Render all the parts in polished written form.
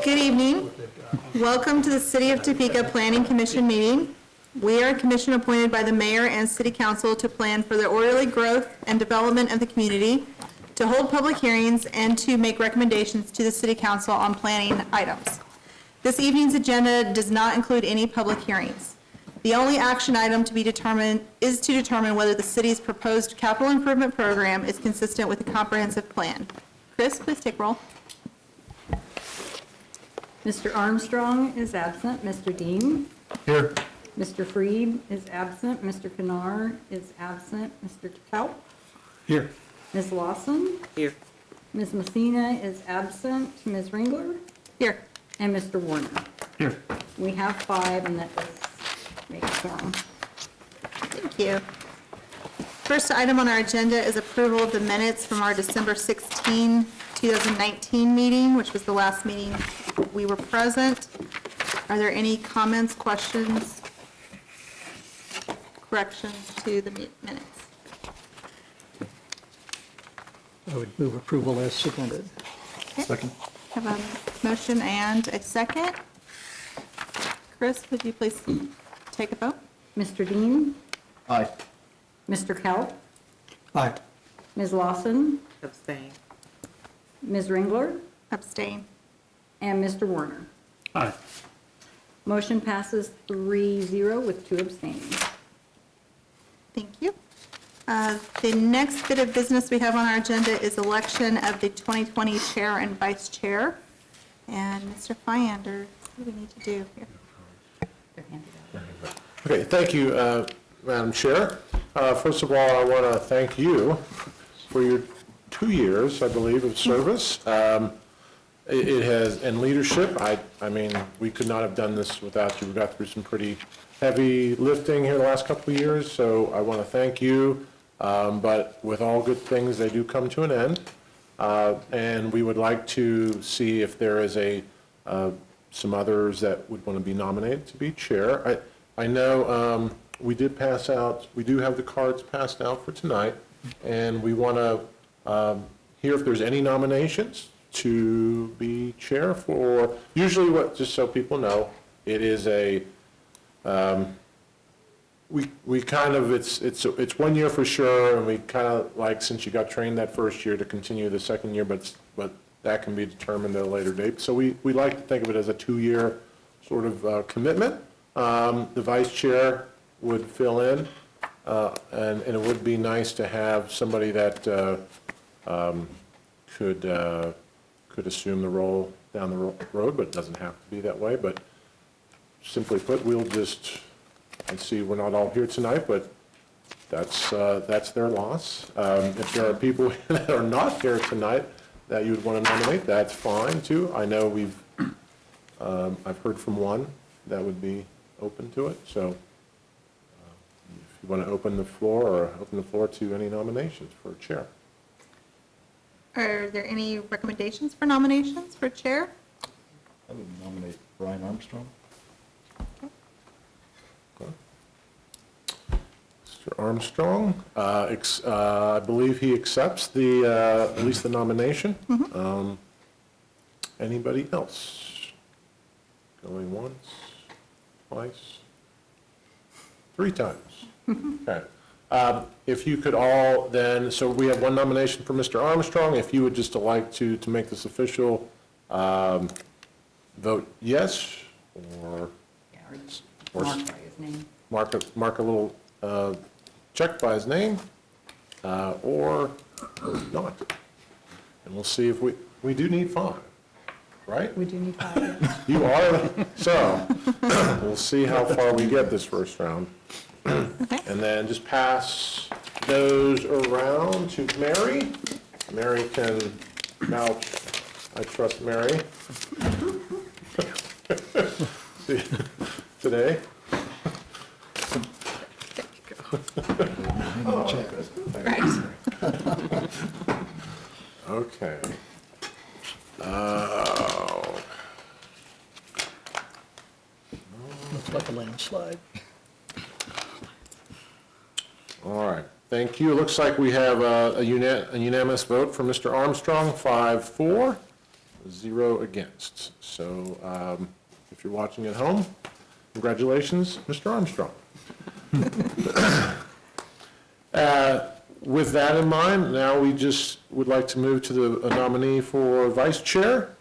Good evening. Welcome to the City of Topeka Planning Commission meeting. We are a commission appointed by the mayor and city council to plan for the orderly growth and development of the community, to hold public hearings, and to make recommendations to the city council on planning items. This evening's agenda does not include any public hearings. The only action item to be determined is to determine whether the city's proposed capital improvement program is consistent with the comprehensive plan. Chris, please take roll. Mr. Armstrong is absent. Mr. Dean? Here. Mr. Freed is absent. Mr. Kennard is absent. Mr. Kelp? Here. Ms. Lawson? Here. Ms. Messina is absent. Ms. Ringler? Here. And Mr. Warner. Here. We have 5, and that does make a quorum. Thank you. First item on our agenda is approval of the minutes from our December 16, 2019 meeting, which was the last meeting we were present. Are there any comments, questions, corrections to the minutes? I would move approval as submitted. Okay. Second. Have a motion and a second. Chris, would you please take a vote? Mr. Dean? Aye. Mr. Kelp? Aye. Ms. Lawson? Abstain. Ms. Ringler? Abstain. And Mr. Warner. Aye. Motion passes 3-0 with 2 abstaining. Thank you. The next bit of business we have on our agenda is election of the 2020 chair and vice chair. And Mr. Fyander, what do we need to do here? They're handed out. Okay, thank you, Madam Chair. First of all, I want to thank you for your 2 years, I believe, of service. It has, and leadership, I mean, we could not have done this without you. We got through some pretty heavy lifting here the last couple of years, so I want to thank you. But with all good things, they do come to an end. And we would like to see if there is some others that would want to be nominated to be chair. I know we do have the cards passed out for tonight, and we want to hear if there's any nominations to be chair for, usually just so people know, it is we kind of, it's 1 year for sure, and we kind of like, since you got trained that first year, to continue the second year, but that can be determined at a later date. So we like to think of it as a 2-year sort of commitment. The vice chair would fill in, and it would be nice to have somebody that could assume the role down the road, but it doesn't have to be that way. But simply put, we'll just, I see we're not all here tonight, but that's their loss. If there are people that are not here tonight that you would want to nominate, that's fine too. I know I've heard from one that would be open to it. So if you want to open the floor to any nominations for chair. Are there any recommendations for nominations for chair? I would nominate Brian Armstrong. Mr. Armstrong, I believe he accepts at least the nomination. Mm-hmm. Anybody else? Going once, twice, 3 times. Okay. If you could all then, so we have one nomination for Mr. Armstrong. If you would just like to make this official, vote yes, or Yeah, or marked by his name. mark a little check by his name, or not. And we'll see if we do need 5, right? We do need 5. You are, so we'll see how far we get this first round. Okay. And then just pass those around to Mary. Mary can vouch. I trust Mary. Today. Right. Okay. Looks like a landslide. All right. Thank you. It looks like we have a unanimous vote for Mr. Armstrong, 5-4, 0 against. So if you're watching at home, congratulations, Mr. Armstrong. With that in mind, now we just would like to move to the nominee for vice chair,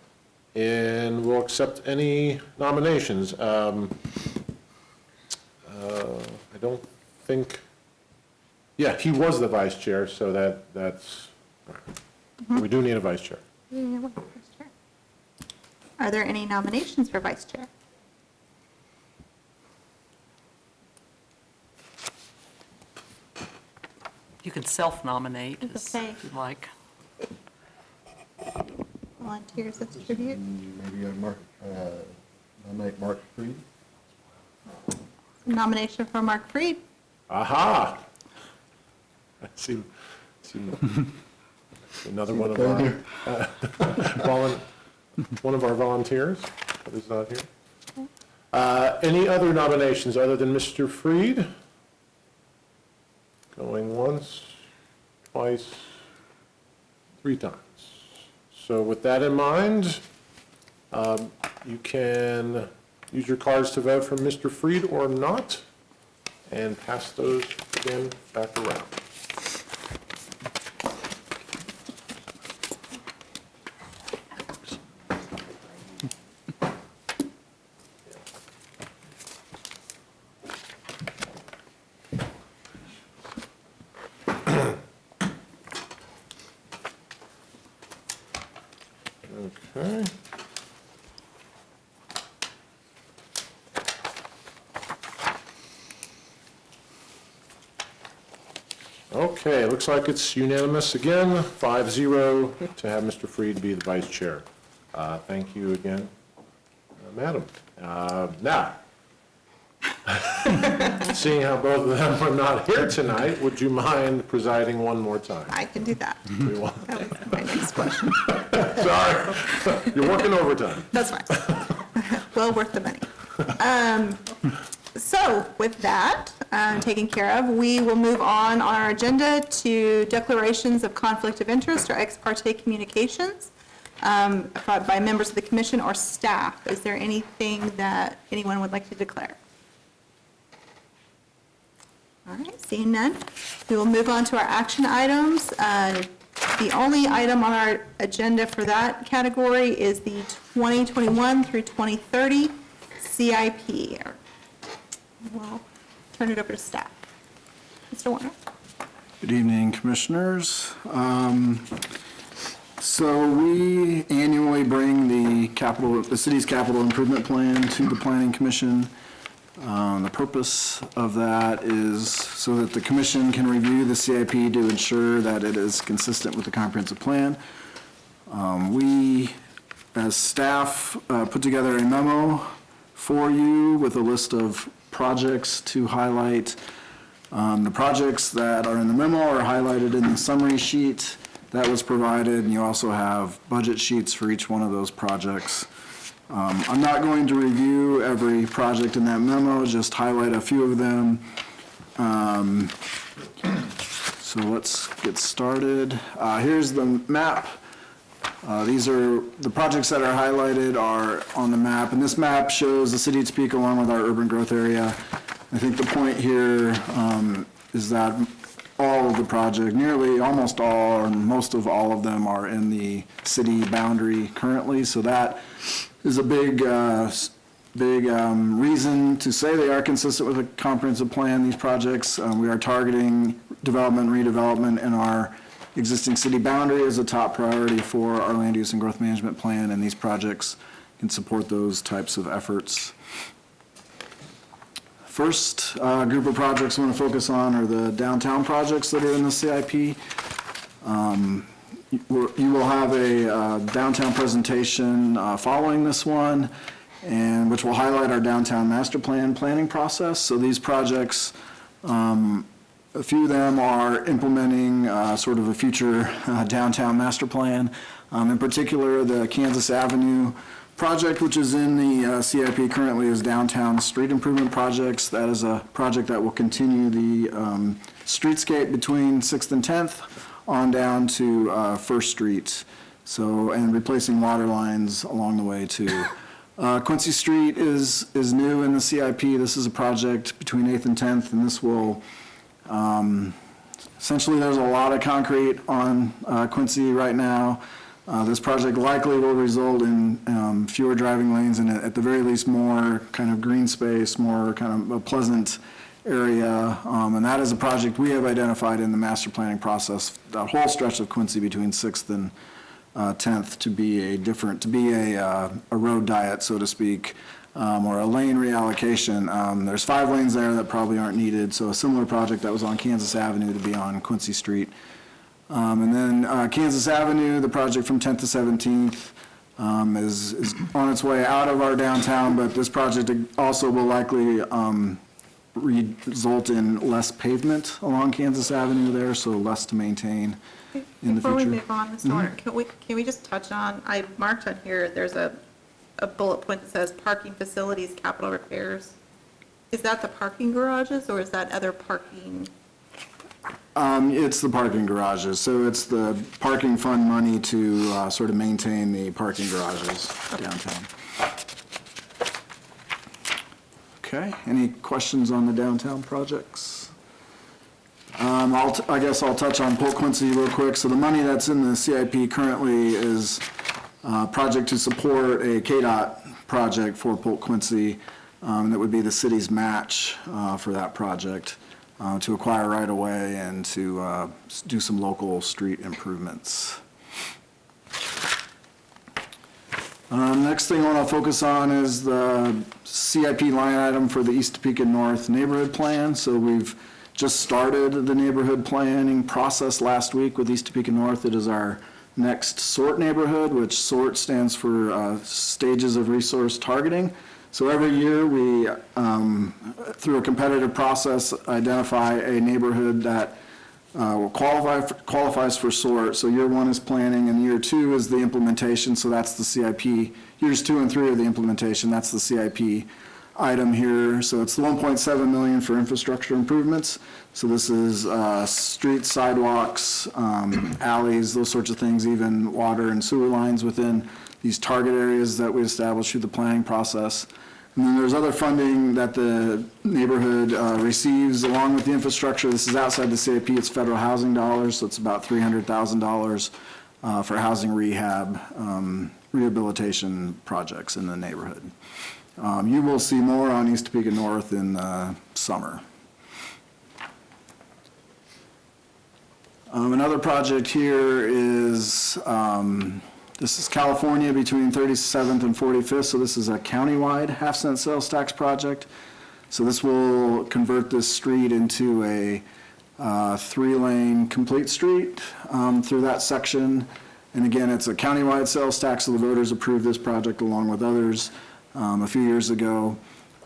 and we'll accept any nominations. I don't think, yeah, he was the vice chair, so that's, we do need a vice chair. Are there any nominations for vice chair? You can self-nominate It's okay. if you'd like. Volunteers of tribute? Maybe nominate Mark Freed. Nomination for Mark Freed. Aha! I see another one of our, one of our volunteers that is not here. Any other nominations other than Mr. Freed? Going once, twice, 3 times. So with that in mind, you can use your cards to vote for Mr. Freed or not, and pass those again back around. Okay. Okay, looks like it's unanimous again, 5-0 to have Mr. Freed be the vice chair. Thank you again, madam. Now, seeing how both of them are not here tonight, would you mind presiding one more time? I can do that. We will. That was my next question. Sorry, you're working overtime. That's fine. Well worth the money. So with that taken care of, we will move on our agenda to declarations of conflict of interest or ex parte communications by members of the commission or staff. Is there anything that anyone would like to declare? All right, seeing none, we will move on to our action items. The only item on our agenda for that category is the 2021 through 2030 CIP. We'll turn it over to staff. Mr. Warner. Good evening, Commissioners. So we annually bring the city's capital improvement plan to the Planning Commission. The purpose of that is so that the commission can review the CIP to ensure that it is consistent with the comprehensive plan. We, as staff, put together a memo for you with a list of projects to highlight. The projects that are in the memo are highlighted in the summary sheet that was provided, and you also have budget sheets for each one of those projects. I'm not going to review every project in that memo, just highlight a few of them. So let's get started. Here's the map. These are the projects that are highlighted are on the map, and this map shows the city of Topeka along with our urban growth area. I think the point here is that all of the project, nearly almost all, or most of all of them are in the city boundary currently, so that is a big reason to say they are consistent with a comprehensive plan, these projects. We are targeting development, redevelopment in our existing city boundary as a top priority for our land use and growth management plan, and these projects can support those types of efforts. First group of projects I want to focus on are the downtown projects that are in the CIP. You will have a downtown presentation following this one, and which will highlight our downtown master plan planning process. So these projects, a few of them are implementing sort of a future downtown master plan. In particular, the Kansas Avenue project which is in the CIP currently is downtown street improvement projects. That is a project that will continue the streetscape between 6th and 10th on down to First Street. So, and replacing water lines along the way too. Quincy Street is new in the CIP. This is a project between 8th and 10th, and this will, essentially there's a lot of concrete on Quincy right now. This project likely will result in fewer driving lanes and at the very least more kind of green space, more kind of a pleasant area. And that is a project we have identified in the master planning process, that whole stretch of Quincy between 6th and 10th to be a road diet, so to speak, or a lane reallocation. There's 5 lanes there that probably aren't needed, so a similar project that was on Kansas Avenue to be on Quincy Street. And then Kansas Avenue, the project from 10th to 17th, is on its way out of our downtown, but this project also will likely result in less pavement along Kansas Avenue there, so less to maintain in the future. Before we move on, Mr. Warner, can we just touch on, I marked on here, there's a bullet point that says parking facilities, capital repairs. Is that the parking garages, or is that other parking? It's the parking garages, so it's the parking fund money to sort of maintain the parking garages downtown. Okay, any questions on the downtown projects? I guess I'll touch on Polk Quincy real quick. So the money that's in the CIP currently is a project to support a KDOT project for Polk Quincy. That would be the city's match for that project to acquire right-of-way and to do some local street improvements. Next thing I want to focus on is the CIP line item for the East Topeka North neighborhood plan. So we've just started the neighborhood planning process last week with East Topeka North. It is our next SORT neighborhood, which SORT stands for Stages of Resource Targeting. So every year we, through a competitive process, identify a neighborhood that qualifies for SORT. So year 1 is planning and year 2 is the implementation, so that's the CIP. Years 2 and 3 are the implementation, that's the CIP item here. So it's the $1.7 million for infrastructure improvements. So this is streets, sidewalks, alleys, those sorts of things, even water and sewer lines within these target areas that we establish through the planning process. And then there's other funding that the neighborhood receives along with the infrastructure. This is outside the CIP, it's federal housing dollars, so it's about $300,000 for housing rehab, rehabilitation projects in the neighborhood. You will see more on East Topeka North in the summer. Another project here is, this is California between 37th and 45th, so this is a countywide half-cent sales tax project. So this will convert this street into a 3-lane complete street through that section. And again, it's a countywide sales tax, so the voters approved this project along with others a few years ago.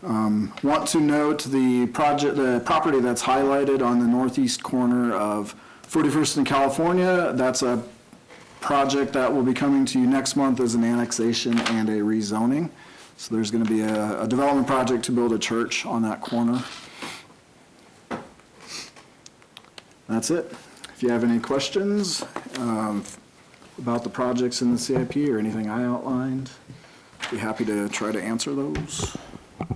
Want to note the property that's highlighted on the northeast corner of 41st and California. That's a project that will be coming to you next month as an annexation and a rezoning. So there's going to be a development project to build a church on that corner. That's it. If you have any questions about the projects in the CIP or anything I outlined, I'd be happy to try to answer those. Are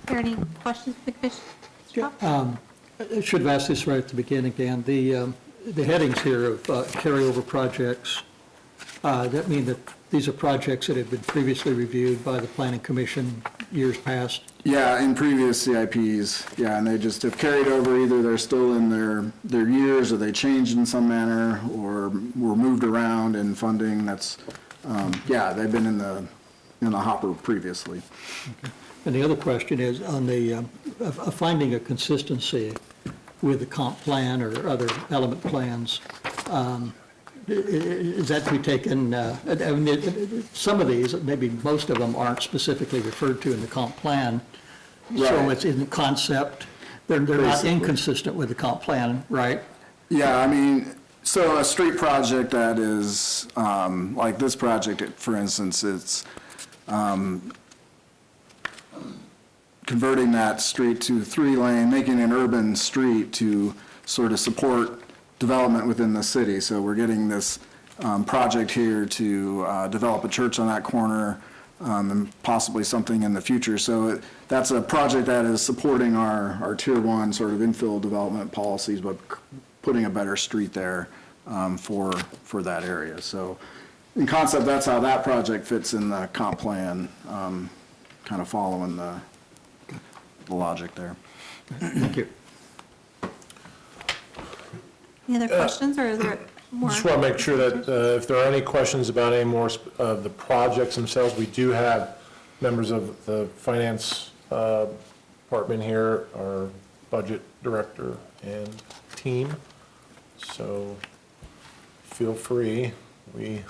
there any questions for the commission? I should have asked this right at the beginning, Dan. The headings here of carryover projects, that mean that these are projects that have been previously reviewed by the Planning Commission years past? Yeah, in previous CIPs, yeah, and they just have carried over. Either they're still in their years, or they changed in some manner, or were moved around in funding. That's, yeah, they've been in the hopper previously. Okay. And the other question is on the finding a consistency with the comp plan or other element plans. Is that to be taken, I mean, some of these, maybe most of them aren't specifically referred to in the comp plan. So Right. it's in concept, they're not inconsistent with the comp plan, right? Yeah, I mean, so a street project that is, like this project, for instance, it's converting that street to 3-lane, making an urban street to sort of support development within the city. So we're getting this project here to develop a church on that corner, and possibly something in the future. So that's a project that is supporting our Tier 1 sort of infill development policies, but putting a better street there for that area. So in concept, that's how that project fits in the comp plan, kind of following the logic there. Thank you. Any other questions, or is there more? Just want to make sure that if there are any questions about any more of the projects themselves, we do have members of the finance department here, our budget director and team. So feel free. We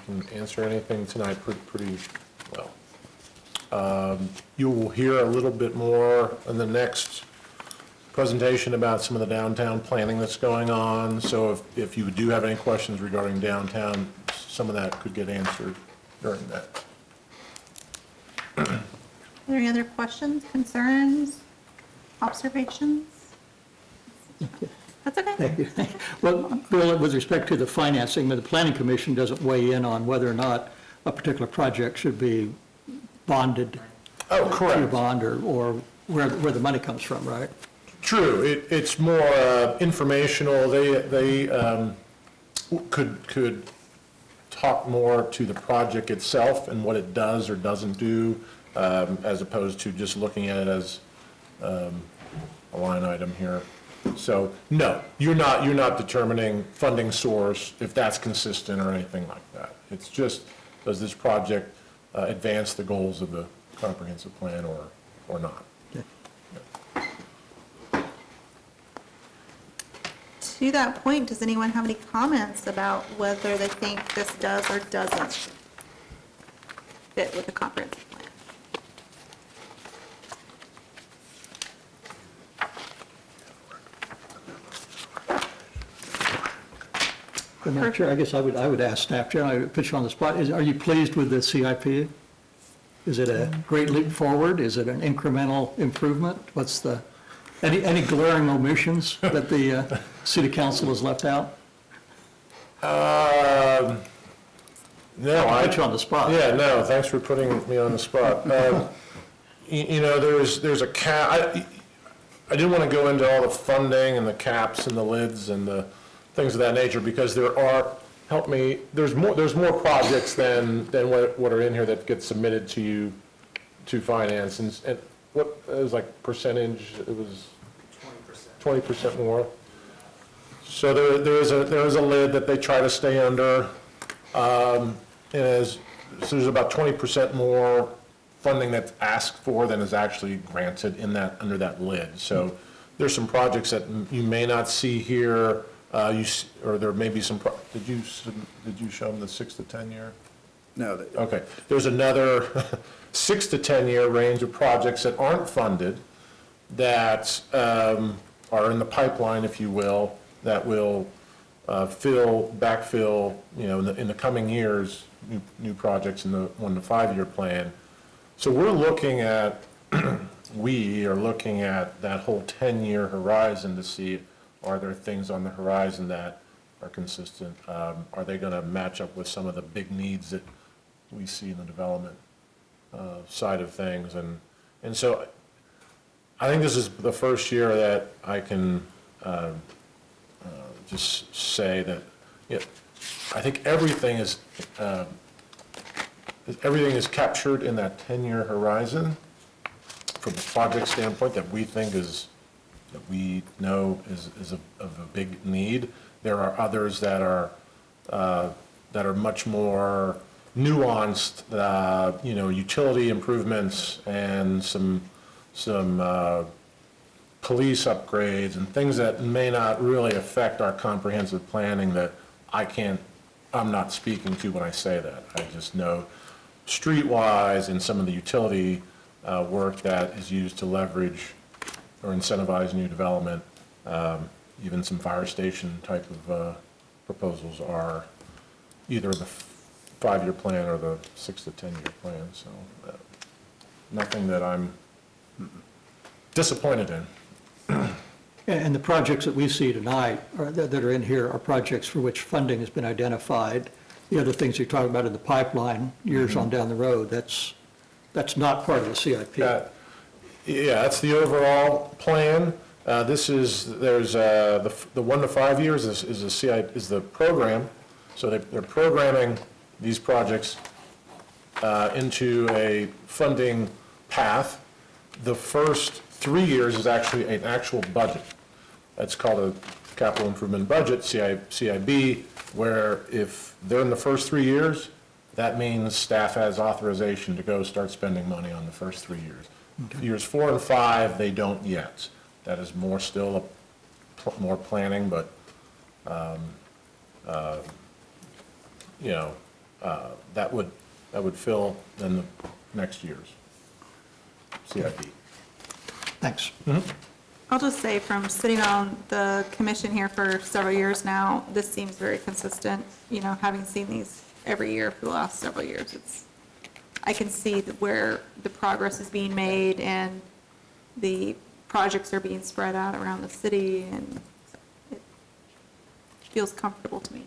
can answer anything tonight pretty well. You will hear a little bit more in the next presentation about some of the downtown planning that's going on. So if you do have any questions regarding downtown, some of that could get answered during that. Are there any other questions, concerns, observations? That's okay. Thank you. Well, Bill, with respect to the financing, the Planning Commission doesn't weigh in on whether or not a particular project should be bonded. Oh, correct. Through bond or where the money comes from, right? True, it's more informational. They could talk more to the project itself and what it does or doesn't do, as opposed to just looking at it as a line item here. So, no, you're not determining funding source, if that's consistent or anything like that. It's just, does this project advance the goals of the comprehensive plan or not? To that point, does anyone have any comments about whether they think this does or doesn't fit with the comprehensive plan? Madam Chair, I guess I would ask staff, Chair, I would put you on the spot. Are you pleased with the CIP? Is it a great leap forward? Is it an incremental improvement? What's the, any glaring omissions that the city council has left out? No, I put you on the spot. Yeah, no, thanks for putting me on the spot. You know, there's a cap, I didn't want to go into all the funding and the caps and the lids and the things of that nature, because there are, there's more projects than what are in here that get submitted to you to finance, and what, it was like percentage, it was 20% more. So there is a lid that they try to stay under, so there's about 20% more funding that's asked for than is actually granted under that lid. So there's some projects that you may not see here, or there may be some, did you show them the 6 to 10 year? No. Okay, there's another 6 to 10 year range of projects that aren't funded, that are in the pipeline, if you will, that will backfill, you know, in the coming years, new projects in the 1 to 5 year plan. So we're looking at, we are looking at that whole 10-year horizon to see, are there things on the horizon that are consistent? Are they going to match up with some of the big needs that we see in the development side of things? And so I think this is the first year that I can just say that, you know, I think everything is captured in that 10-year horizon from a project standpoint that we think is, that we know is of a big need. There are others that are much more nuanced, you know, utility improvements and some police upgrades and things that may not really affect our comprehensive planning that I'm not speaking to when I say that. I just know streetwise and some of the utility work that is used to leverage or incentivize new development, even some fire station type of proposals are either the 5-year plan or the 6 to 10-year plan, so nothing that I'm disappointed in. And the projects that we see tonight, that are in here, are projects for which funding has been identified. The other things you're talking about in the pipeline, years on down the road, that's not part of the CIP. Yeah, that's the overall plan. There's the 1 to 5 years is the program. So they're programming these projects into a funding path. The first 3 years is actually an actual budget. That's called a capital improvement budget, CIB, where if they're in the first 3 years, that means staff has authorization to go start spending money on the first 3 years. Okay. Years 4 and 5, they don't yet. That is still more planning, but, that would fill in the next year's CIP. Thanks. I'll just say, from sitting on the commission here for several years now, this seems very consistent, having seen these every year for the last several years. I can see where the progress is being made and the projects are being spread out around the city, and it feels comfortable to me.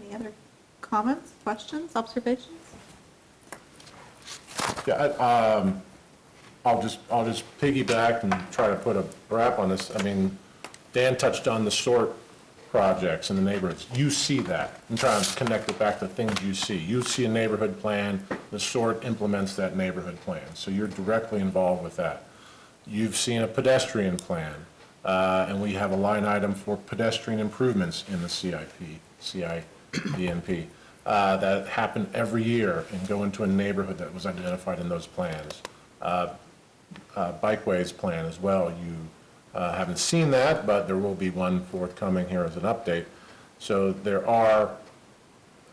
Any other comments, questions, observations? Yeah, I'll just piggyback and try to put a wrap on this. I mean, Dan touched on the SORT projects in the neighborhoods. You see that. I'm trying to connect it back to things you see. You see a neighborhood plan, the SORT implements that neighborhood plan. So you're directly involved with that. You've seen a pedestrian plan, and we have a line item for pedestrian improvements in the CIDNP that happen every year and go into a neighborhood that was identified in those plans. Bikeways plan as well. You haven't seen that, but there will be one forthcoming here as an update. So there are,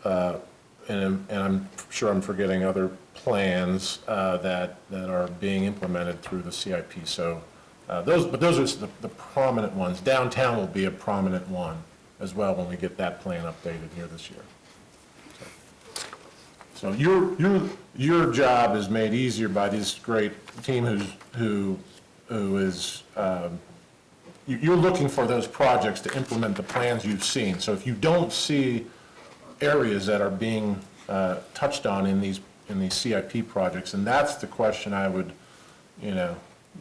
and I'm sure I'm forgetting other plans that are being implemented through the CIP. So those are the prominent ones. Downtown will be a prominent one as well when we get that plan updated here this year. So your job is made easier by this great team who is, you're looking for those projects to implement the plans you've seen. So if you don't see areas that are being touched on in these CIP projects, and that's the question I would,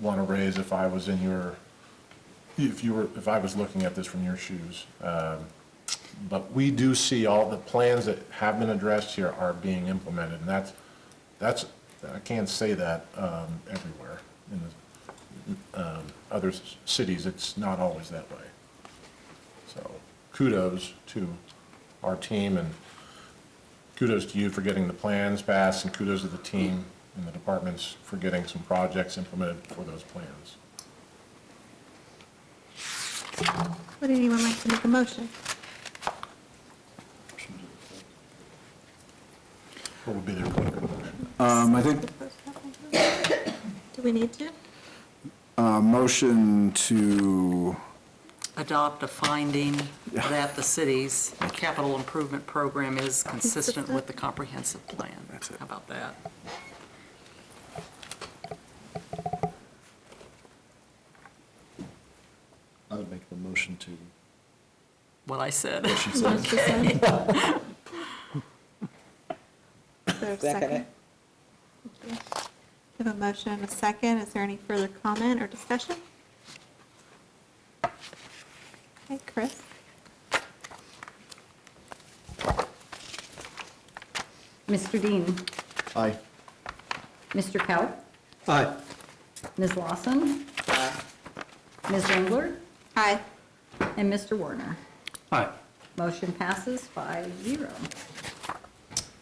want to raise if I was if I was looking at this from your shoes. But we do see all the plans that have been addressed here are being implemented, and that's I can't say that everywhere in the other cities. It's not always that way. So kudos to our team, and kudos to you for getting the plans passed, and kudos to the team and the departments for getting some projects implemented for those plans. Would anyone like to make a motion? What would be their motion? I think Do we need to? motion to, Adopt a finding that the city's capital improvement program is consistent with the comprehensive plan. That's it. How about that? I would make the motion to, What I said. she said. Is there a second? Thank you. We have a motion and a second. Is there any further comment or discussion? Okay, Chris? Mr. Dean, Aye. Mr. Kaut, Aye. Ms. Lawson, Ms. Engler, Aye. and Mr. Warner. Aye. Motion passes 5-0.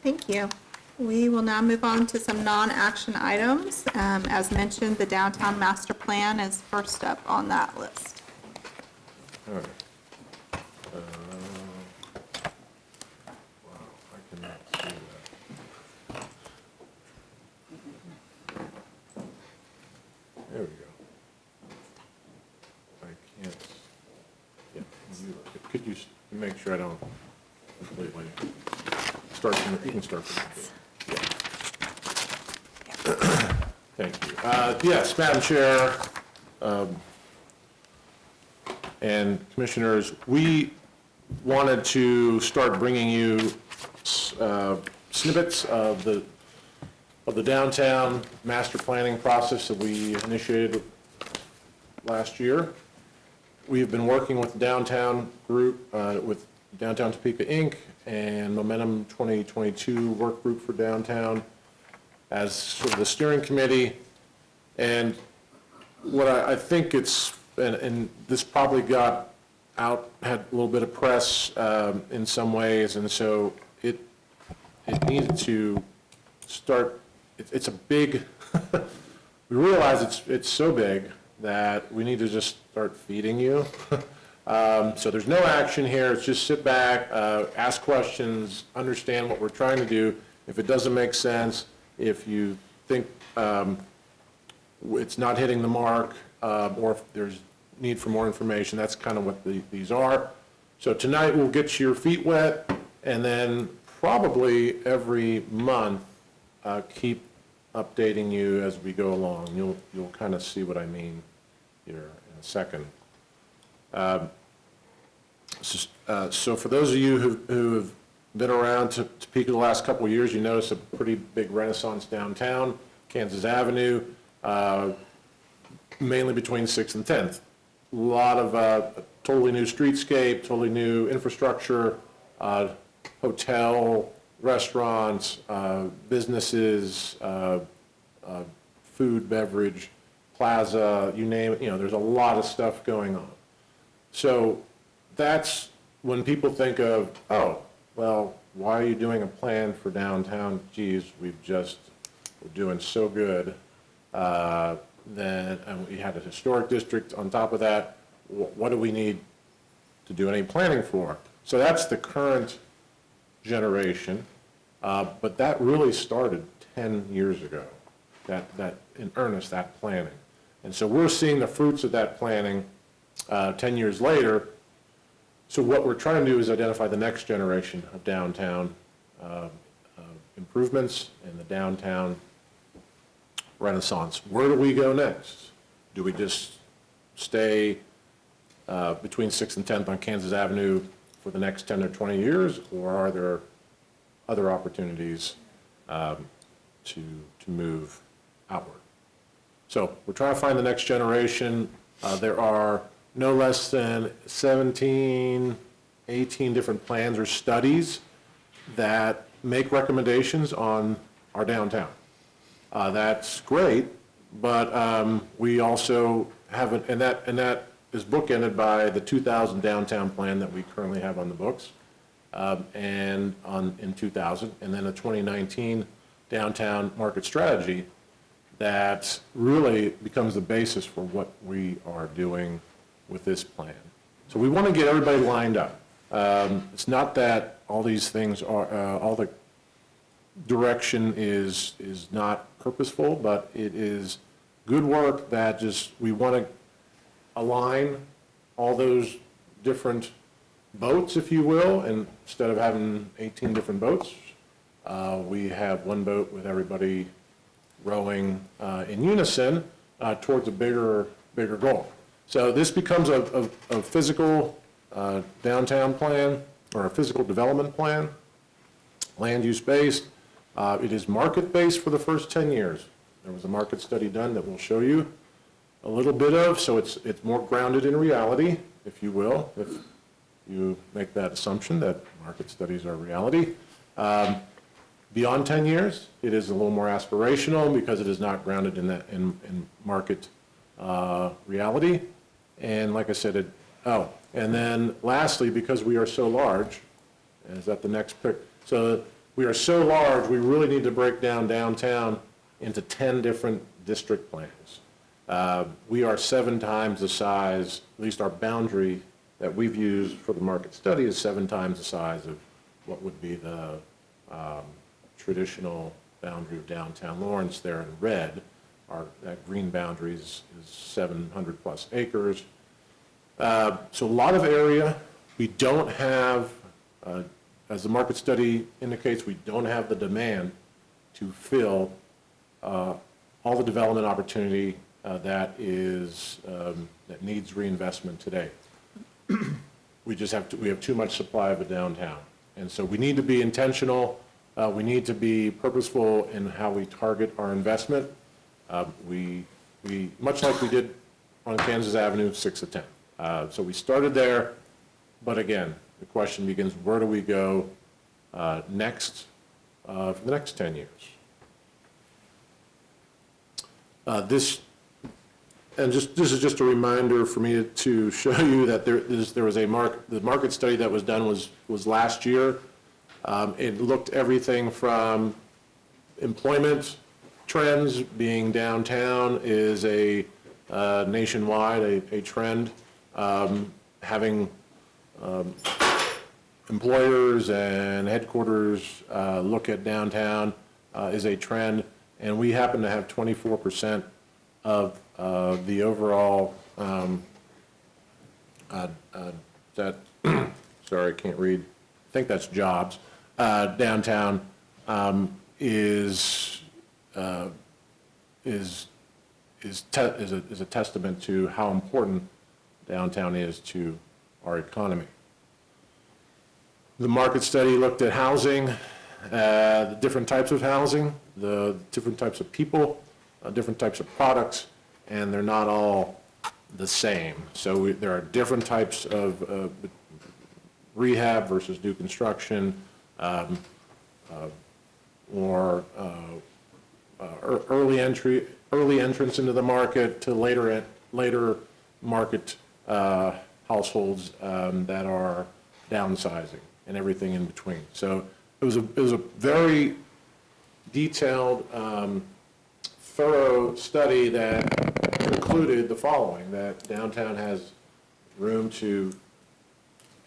Thank you. We will now move on to some non-action items. As mentioned, the downtown master plan is first up on that list. All right. Wow, I cannot see that. There we go. I can't, could you make sure I don't completely start start, you can start. Thank you. Yes, Madam Chair, and Commissioners, we wanted to start bringing you snippets of the downtown master planning process that we initiated last year. We have been working with the downtown group, with Downtown Topeka, Inc., and Momentum 2022 Work Group for Downtown as sort of the steering committee. And what I think it's, and this probably got out, had a little bit of press in some ways, and so it needed to start, it's a big, we realize it's so big that we need to just start feeding you. So there's no action here, it's just sit back, ask questions, understand what we're trying to do. If it doesn't make sense, if you think it's not hitting the mark, or if there's need for more information, that's kind of what these are. So tonight we'll get your feet wet, and then probably every month keep updating you as we go along. You'll kind of see what I mean here in a second. So for those of you who have been around Topeka the last couple of years, you notice a pretty big renaissance downtown, Kansas Avenue, mainly between 6th and 10th. A lot of totally new streetscape, totally new infrastructure, hotel, restaurants, businesses, food, beverage, plaza, you name it, there's a lot of stuff going on. So that's when people think of, oh, well, why are you doing a plan for downtown? Geez, we're doing so good. Then and we had a historic district on top of that. What do we need to do any planning for? So that's the current generation, but that really started 10 years ago, that in earnest, that planning. And so we're seeing the fruits of that planning 10 years later. So what we're trying to do is identify the next generation of downtown improvements and the downtown renaissance. Where do we go next? Do we just stay between 6th and 10th on Kansas Avenue for the next 10 or 20 years, or are there other opportunities to move outward? So we're trying to find the next generation. There are no less than 17, 18 different plans or studies that make recommendations on our downtown. That's great, but we also have, and that is bookended by the 2000 downtown plan that we currently have on the books, and in 2000, and then a 2019 downtown market strategy that really becomes the basis for what we are doing with this plan. So we want to get everybody lined up. It's not that all these things are, all the direction is not purposeful, but it is good work that just, we want to align all those different boats, if you will, and instead of having 18 different boats, we have one boat with everybody rowing in unison towards a bigger goal. So this becomes a physical downtown plan, or a physical development plan, land use based. It is market based for the first 10 years. There was a market study done that we'll show you a little bit of, so it's more grounded in reality, if you will, if you make that assumption that market studies are reality. Beyond 10 years, it is a little more aspirational because it is not grounded in that in market reality. And like I said, and then lastly, because we are so large, is that the next pick? So we are so large, we really need to break down downtown into 10 different district plans. We are 7 times the size, at least our boundary that we've used for the market study is 7 times the size of what would be the traditional boundary of downtown Lawrence there in red. That green boundary is 700 plus acres. So a lot of area. We don't have as the market study indicates, we don't have the demand to fill all the development opportunity that needs reinvestment today. We just we have too much supply of a downtown. And so we need to be intentional, we need to be purposeful in how we target our investment. We much like we did on Kansas Avenue, 6 of 10. So we started there, but again, the question begins, where do we go next for the next 10 years? This is just a reminder for me to show you that there was the market study that was done was last year. It looked everything from employment trends, being downtown is a nationwide, a trend. Having employers and headquarters look at downtown is a trend, and we happen to have 24% of the overall sorry, I can't read. I think that's jobs. Downtown is a testament to how important downtown is to our economy. The market study looked at housing, the different types of housing, the different types of people, different types of products, and they're not all the same. So there are different types of rehab versus new construction, or early entrance into the market to later market households that are downsizing and everything in between. So it was a very detailed, thorough study that concluded the following: that downtown has room to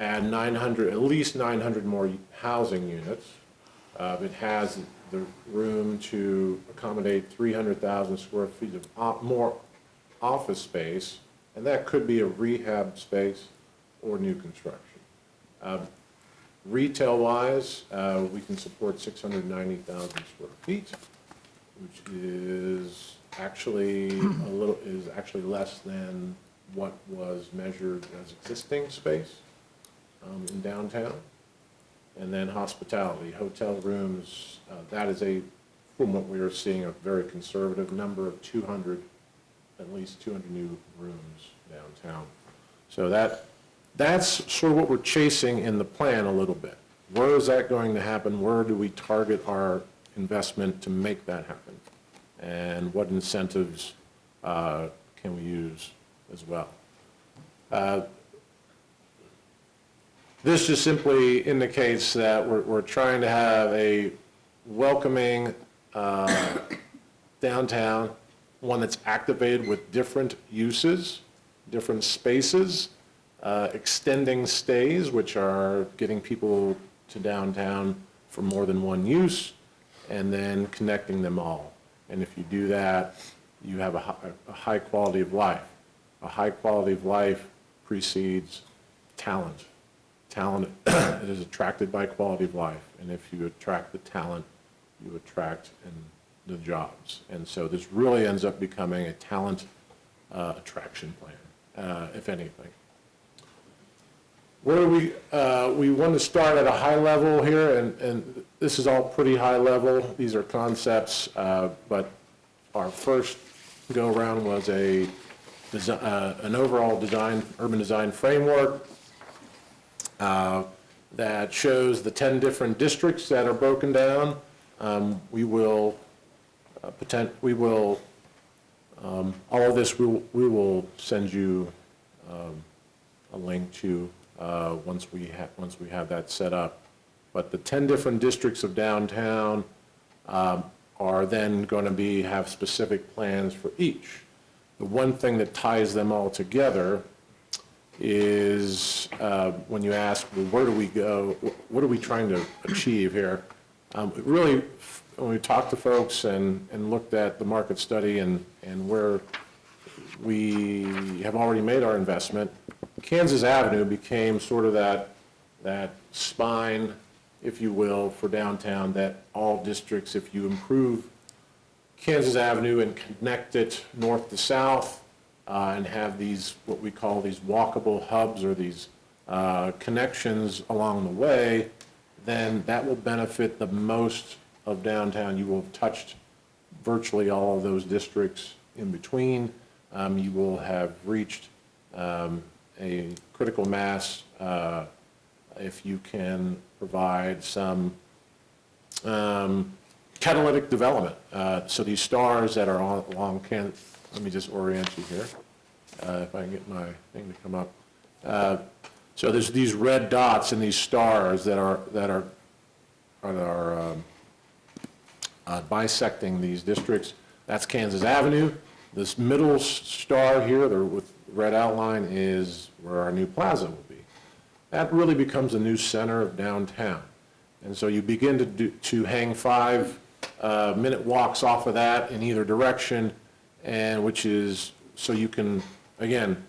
add at least 900 more housing units. It has the room to accommodate 300,000 square feet of more office space, and that could be a rehab space or new construction. Retail-wise, we can support 690,000 square feet, which is actually less than what was measured as existing space in downtown. And then hospitality, hotel rooms, that is from what we are seeing, a very conservative number of 200, at least 200 new rooms downtown. So that's sort of what we're chasing in the plan a little bit. Where is that going to happen? Where do we target our investment to make that happen? And what incentives can we use as well? This just simply indicates that we're trying to have a welcoming downtown, one that's activated with different uses, different spaces, extending stays, which are getting people to downtown for more than one use, and then connecting them all. And if you do that, you have a high quality of life. A high quality of life precedes talent. Talent is attracted by quality of life, and if you attract the talent, you attract the jobs. And so this really ends up becoming a talent attraction plan, if anything. Where we want to start at a high level here, and this is all pretty high level. These are concepts, but our first go-around was an overall urban design framework that shows the 10 different districts that are broken down. We will, all of this we will send you a link to once we have that set up. But the 10 different districts of downtown are then going to have specific plans for each. The one thing that ties them all together is when you ask, well, where do we go? What are we trying to achieve here? Really, when we talked to folks and looked at the market study and where we have already made our investment, Kansas Avenue became sort of that spine if you will, for downtown, that all districts, if you improve Kansas Avenue and connect it north to south, and have these, what we call these walkable hubs or these connections along the way, then that will benefit the most of downtown. You will have touched virtually all of those districts in between. You will have reached a critical mass if you can provide some catalytic development. So these stars that are along let me just orient you here, if I can get my thing to come up. So there's these red dots and these stars that are bisecting these districts. That's Kansas Avenue. This middle star here, the with red outline, is where our new plaza will be. That really becomes a new center of downtown. And so you begin to hang 5-minute walks off of that in either direction, and which is so you can, again,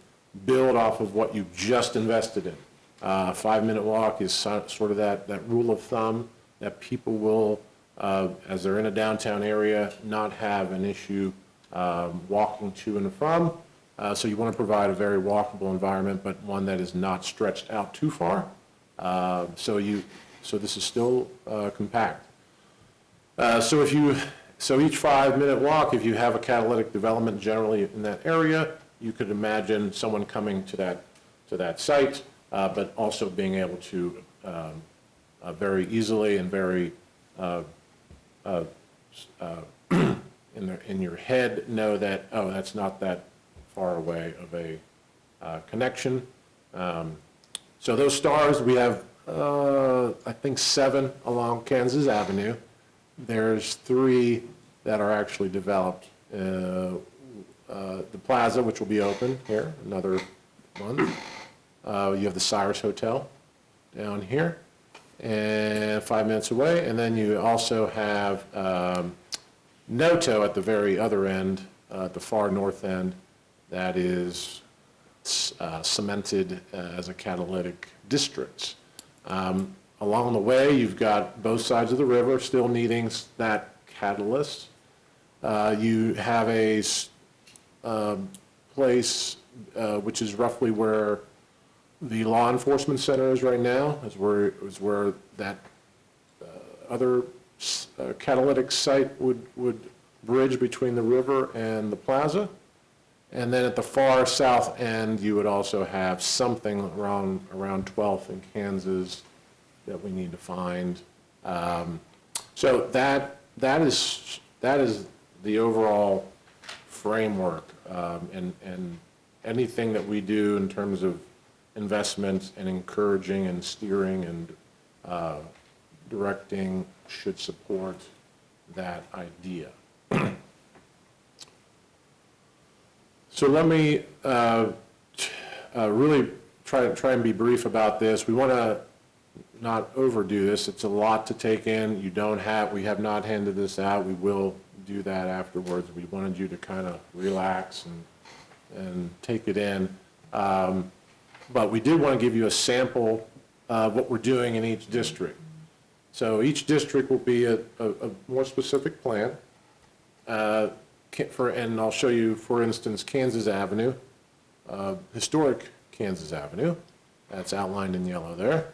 build off of what you just invested in. 5-minute walk is sort of that rule of thumb that people will, as they're in a downtown area, not have an issue walking to and from. So you want to provide a very walkable environment, but one that is not stretched out too far. So this is still compact. So each 5-minute walk, if you have a catalytic development generally in that area, you could imagine someone coming to that site, but also being able to very easily and very in your head know that, oh, that's not that far away of a connection. So those stars, we have, I think, 7 along Kansas Avenue. There's 3 that are actually developed. The plaza, which will be open here, another one. You have the Cyrus Hotel down here, and 5 minutes away. And then you also have Noto at the very other end, at the far north end, that is cemented as a catalytic district. Along the way, you've got both sides of the river still needing that catalyst. You have a place which is roughly where the law enforcement center is right now, is where that other catalytic site would bridge between the river and the plaza. And then at the far south end, you would also have something around 12th in Kansas that we need to find. So that is the overall framework, and anything that we do in terms of investments and encouraging and steering and directing should support that idea. So let me really try and be brief about this. We want to not overdo this. It's a lot to take in. We have not handed this out. We will do that afterwards. We wanted you to kind of relax and take it in. But we did want to give you a sample of what we're doing in each district. So each district will be a more specific plan. And I'll show you, for instance, Kansas Avenue, historic Kansas Avenue. That's outlined in yellow there.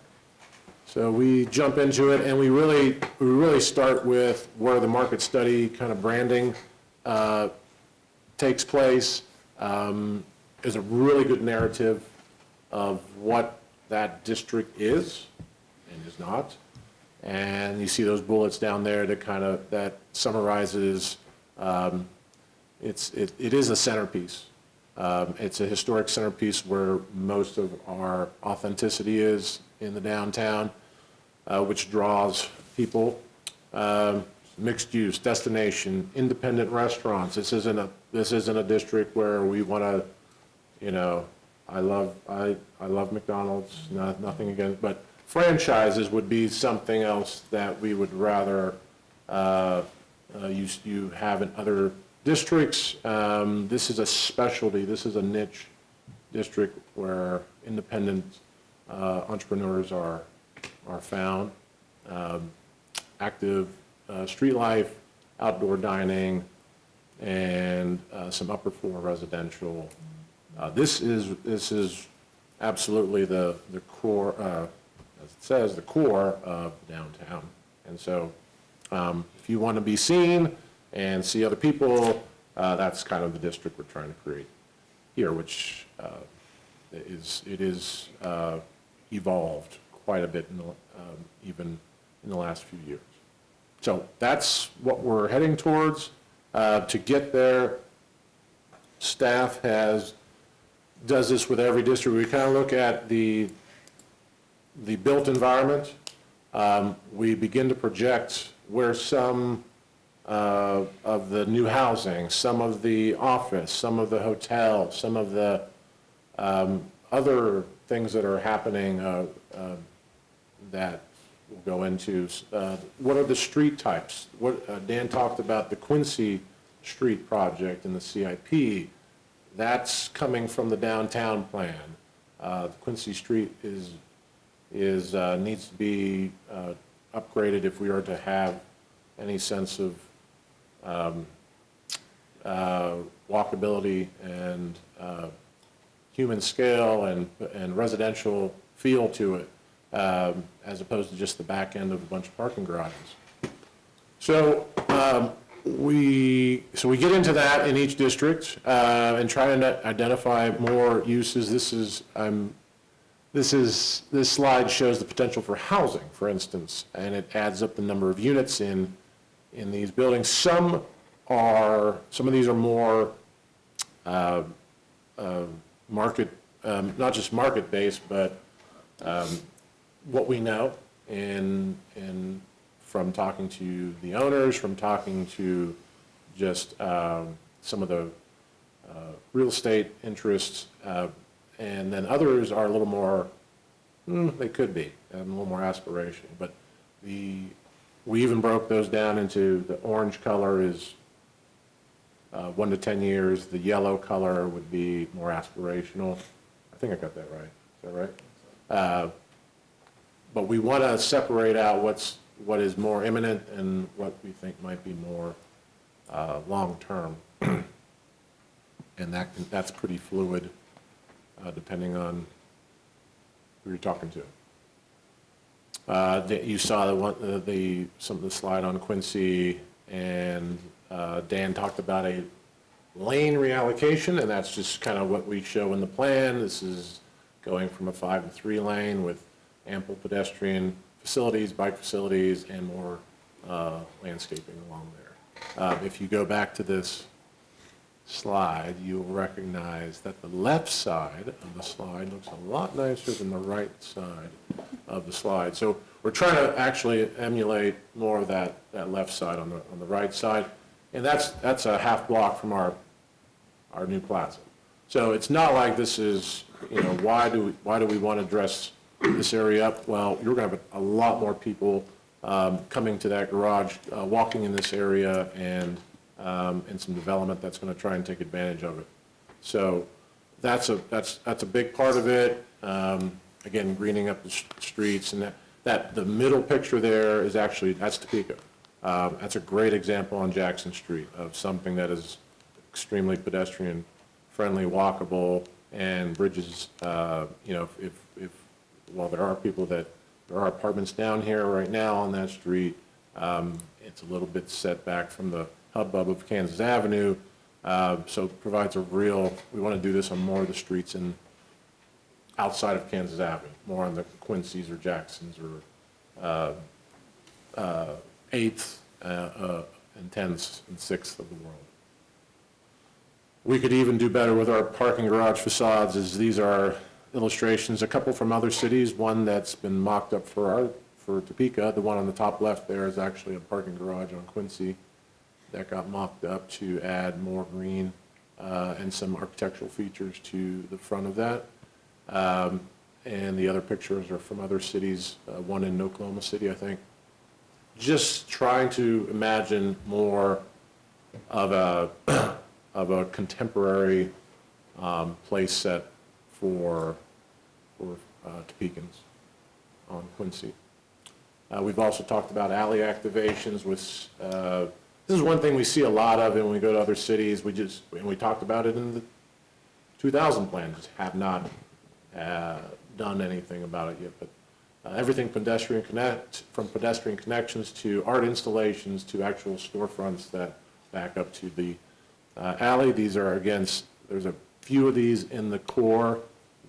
So we jump into it, and we really start with where the market study kind of branding takes place. Is a really good narrative of what that district is and is not. And you see those bullets down there that summarizes. It is a centerpiece. It's a historic centerpiece where most of our authenticity is in the downtown, which draws people. Mixed use, destination, independent restaurants. This isn't a district where we want to, I love McDonald's, nothing against, but franchises would be something else that we would rather you have in other districts. This is a specialty. This is a niche district where independent entrepreneurs are found. active street life, outdoor dining, and some upper floor residential. This is absolutely the core, as it says, the core of downtown. And so if you want to be seen and see other people, that's kind of the district we're trying to create here, which it is evolved quite a bit even in the last few years. So that's what we're heading towards. To get there, staff does this with every district. We kind of look at the built environment. We begin to project where some of the new housing, some of the office, some of the hotel, some of the other things that are happening that we'll go into. What are the street types? Dan talked about the Quincy Street project in the CIP. That's coming from the downtown plan. The Quincy Street needs to be upgraded if we are to have any sense of walkability and human scale and residential feel to it, as opposed to just the back end of a bunch of parking garages. So we get into that in each district and try to identify more uses. This slide shows the potential for housing, for instance, and it adds up the number of units in these buildings. Some of these are more market, not just market-based, but what we know and from talking to the owners, from talking to just some of the real estate interests, and then others are a little more, they could be, a little more aspirational. But we even broke those down into the orange color is 1 to 10 years. The yellow color would be more aspirational. I think I got that right. Is that right? But we want to separate out what is more imminent and what we think might be more long-term. And that's pretty fluid depending on who you're talking to. You saw some of the slide on Quincy, and Dan talked about a lane reallocation, and that's just kind of what we show in the plan. This is going from a 5 to 3 lane with ample pedestrian facilities, bike facilities, and more landscaping along there. If you go back to this slide, you'll recognize that the left side of the slide looks a lot nicer than the right side of the slide. So we're trying to actually emulate more of that left side on the right side, and that's a half block from our new plaza. So it's not like this is, why do we want to dress this area up? Well, you're going to have a lot more people coming to that garage, walking in this area, and some development that's going to try and take advantage of it. So that's a big part of it. Again, greening up the streets, and that the middle picture there is actually, that's Topeka. That's a great example on Jackson Street of something that is extremely pedestrian friendly, walkable, and bridges. If while there are apartments down here right now on that street, it's a little bit set back from the hubbub of Kansas Avenue, so it provides we want to do this on more of the streets outside of Kansas Avenue, more on the Quincy's or Jacksons or 8th and 10th and 6th of the world. We could even do better with our parking garage facades, as these are illustrations, a couple from other cities, one that's been mocked up for Topeka. The one on the top left there is actually a parking garage on Quincy that got mocked up to add more green and some architectural features to the front of that. And the other pictures are from other cities, one in Oklahoma City, I think. Just trying to imagine more of a contemporary place set for Topekans on Quincy. We've also talked about alley activations with, this is one thing we see a lot of when we go to other cities. And we talked about it in the 2000 plan, just have not done anything about it yet. But everything from pedestrian connections to art installations to actual storefronts that back up to the alley. These are, again, there's a few of these in the core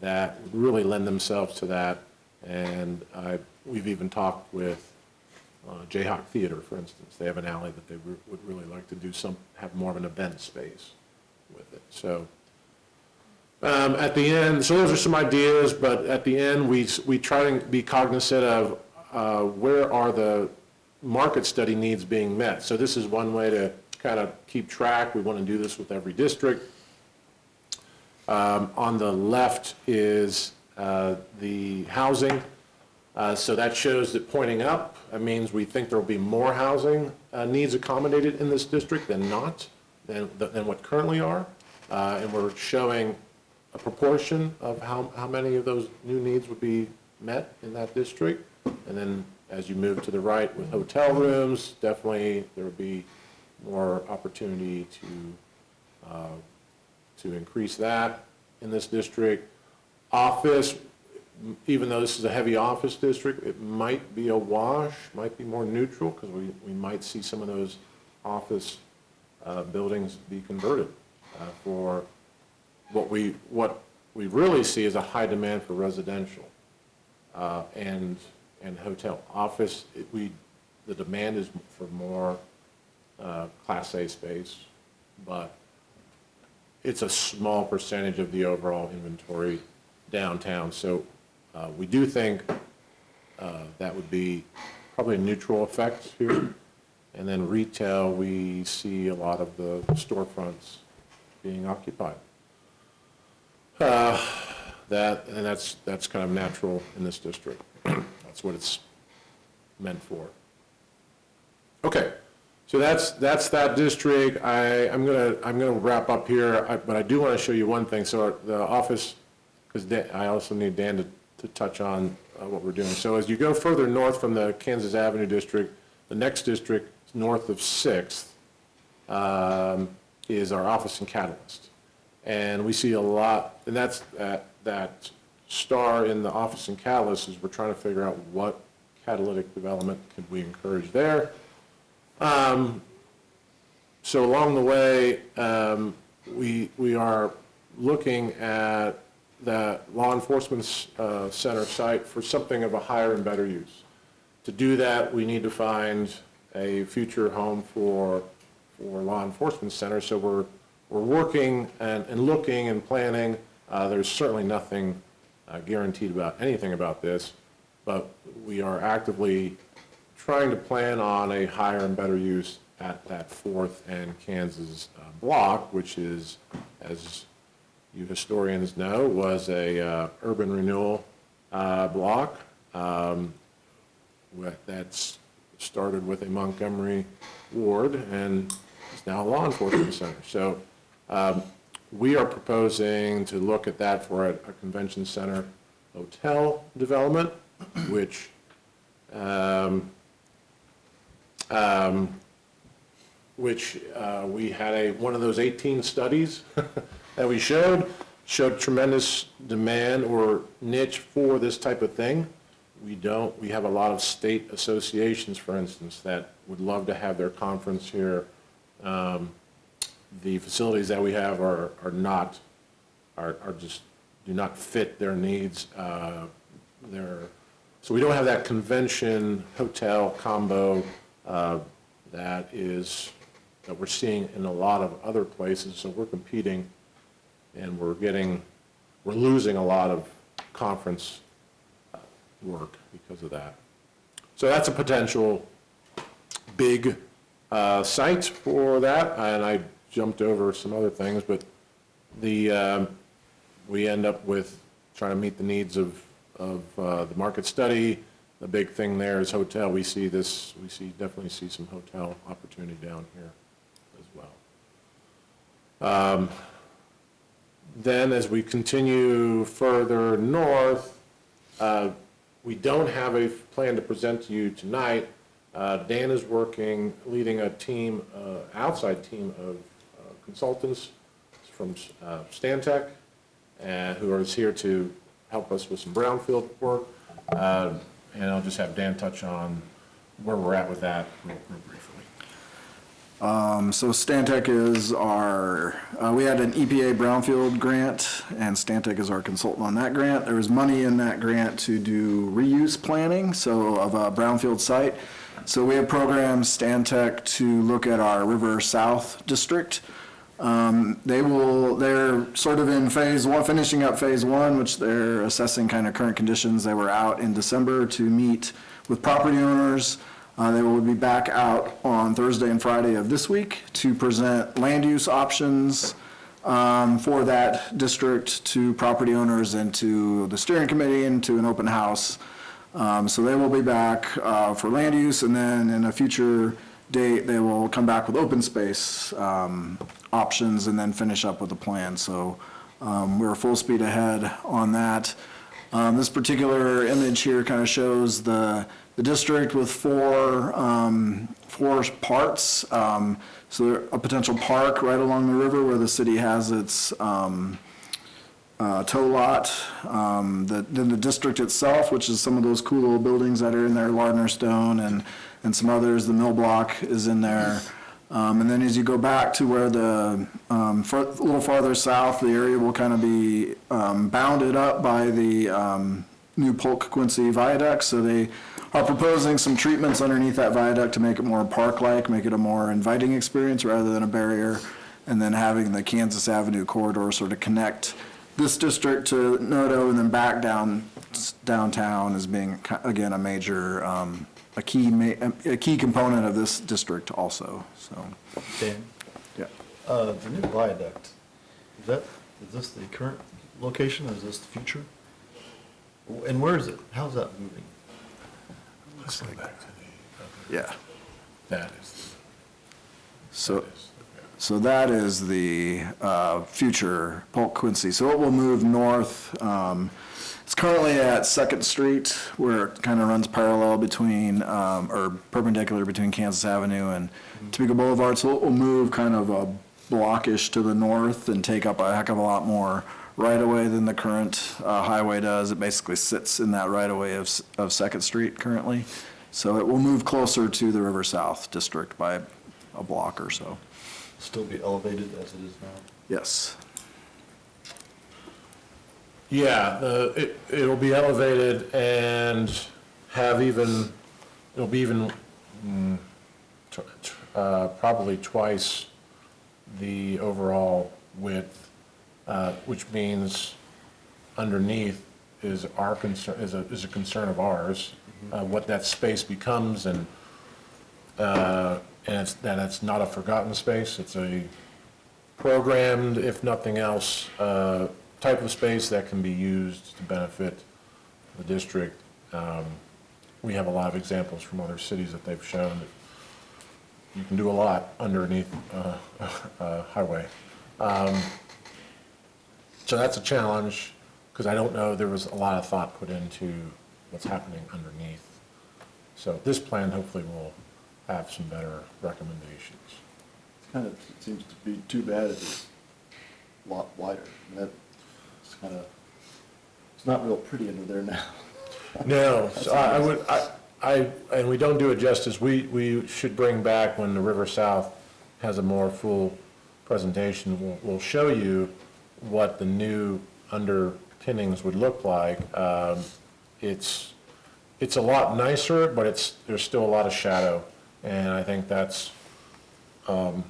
that really lend themselves to that. And we've even talked with Jayhawk Theater, for instance. They have an alley that they would really like to do have more of an event space with it. So at the end, so those are some ideas, but at the end, we try to be cognizant of where are the market study needs being met. So this is one way to kind of keep track. We want to do this with every district. On the left is the housing. So that shows that pointing up, that means we think there will be more housing needs accommodated in this district than not, than what currently are. And we're showing a proportion of how many of those new needs would be met in that district. And then as you move to the right with hotel rooms, definitely there would be more opportunity to increase that in this district. Office, even though this is a heavy office district, it might be a wash, might be more neutral, because we might see some of those office buildings be converted for what we really see is a high demand for residential and hotel. Office, the demand is for more Class A space, but it's a small percentage of the overall inventory downtown. So we do think that would be probably a neutral effect here. And then retail, we see a lot of the storefronts being occupied. That's kind of natural in this district. That's what it's meant for. Okay, so that's that district. I'm gonna wrap up here, but I do want to show you one thing. So the office, because I also need Dan to touch on what we're doing. So as you go further north from the Kansas Avenue district, the next district north of 6th is our office and catalyst. And we see a lot, and that's that star in the office and catalyst is we're trying to figure out what catalytic development could we encourage there. So along the way, we are looking at the law enforcement center site for something of a higher and better use. To do that, we need to find a future home for law enforcement center. So we're working and looking and planning. There's certainly nothing guaranteed about anything about this, but we are actively trying to plan on a higher and better use at that 4th and Kansas block, which is, as you historians know, was a urban renewal block that's started with a Montgomery ward and is now a law enforcement center. So we are proposing to look at that for a convention center hotel development, which we had one of those 18 studies that we showed tremendous demand or niche for this type of thing. We have a lot of state associations, for instance, that would love to have their conference here. The facilities that we have are just do not fit their needs. So we don't have that convention hotel combo that we're seeing in a lot of other places. So we're competing, and we're losing a lot of conference work because of that. So that's a potential big site for that, and I jumped over some other things, but we end up with trying to meet the needs of the market study. The big thing there is hotel. We definitely see some hotel opportunity down here as well. Then as we continue further north, We don't have a plan to present to you tonight. Dan is working, leading a team, outside team of consultants from Stantec, who is here to help us with some brownfield work. And I'll just have Dan touch on where we're at with that real briefly. So Stantec is we had an EPA brownfield grant, and Stantec is our consultant on that grant. There was money in that grant to do reuse planning, so of a brownfield site. So we have programmed Stantec to look at our River South district. They're sort of in phase one, finishing up phase one, which they're assessing kind of current conditions. They were out in December to meet with property owners. They will be back out on Thursday and Friday of this week to present land use options for that district to property owners and to the steering committee and to an open house. So they will be back for land use, and then in a future date, they will come back with open space options and then finish up with a plan. So we're full speed ahead on that. This particular image here kind of shows the district with four parts. So a potential park right along the river where the city has its tow lot. Then the district itself, which is some of those cool little buildings that are in there, Lardner Stone and some others. The mill block is in there. And then as you go back to where a little farther south, the area will kind of be bounded up by the new Polk Quincy Viaduct. So they are proposing some treatments underneath that viaduct to make it more park-like, make it a more inviting experience rather than a barrier. And then having the Kansas Avenue corridor sort of connect this district to Noto and then back downtown as being, again, a major, a key component of this district also, so. Dan, Yeah. the new viaduct, is this the current location or is this the future? And where is it? How's that moving? Let's go back to Yeah. that is. So that is the future Polk Quincy. So it will move north. It's currently at 2nd Street, where it kind of runs parallel between, or perpendicular between Kansas Avenue and Topeka Boulevard. So it will move kind of a blockish to the north and take up a heck of a lot more right-of-way than the current highway does. It basically sits in that right-of-way of 2nd Street currently. So it will move closer to the River South district by a block or so. Still be elevated as it is now? Yes. Yeah, it'll be elevated and it'll be even probably twice the overall width, which means underneath is our concern, is a concern of ours, what that space becomes, and it's not a forgotten space. It's a programmed, if nothing else, type of space that can be used to benefit the district. We have a lot of examples from other cities that they've shown that you can do a lot underneath a highway. So that's a challenge, because I don't know, there was a lot of thought put into what's happening underneath. So this plan hopefully will have some better recommendations. It seems to be too bad it's a lot wider. It's it's not real pretty under there now. No, so and we don't do it justice. We should bring back, when the River South has a more full presentation, we'll show you what the new underpinnings would look like. It's a lot nicer, but there's still a lot of shadow, and I think that's, so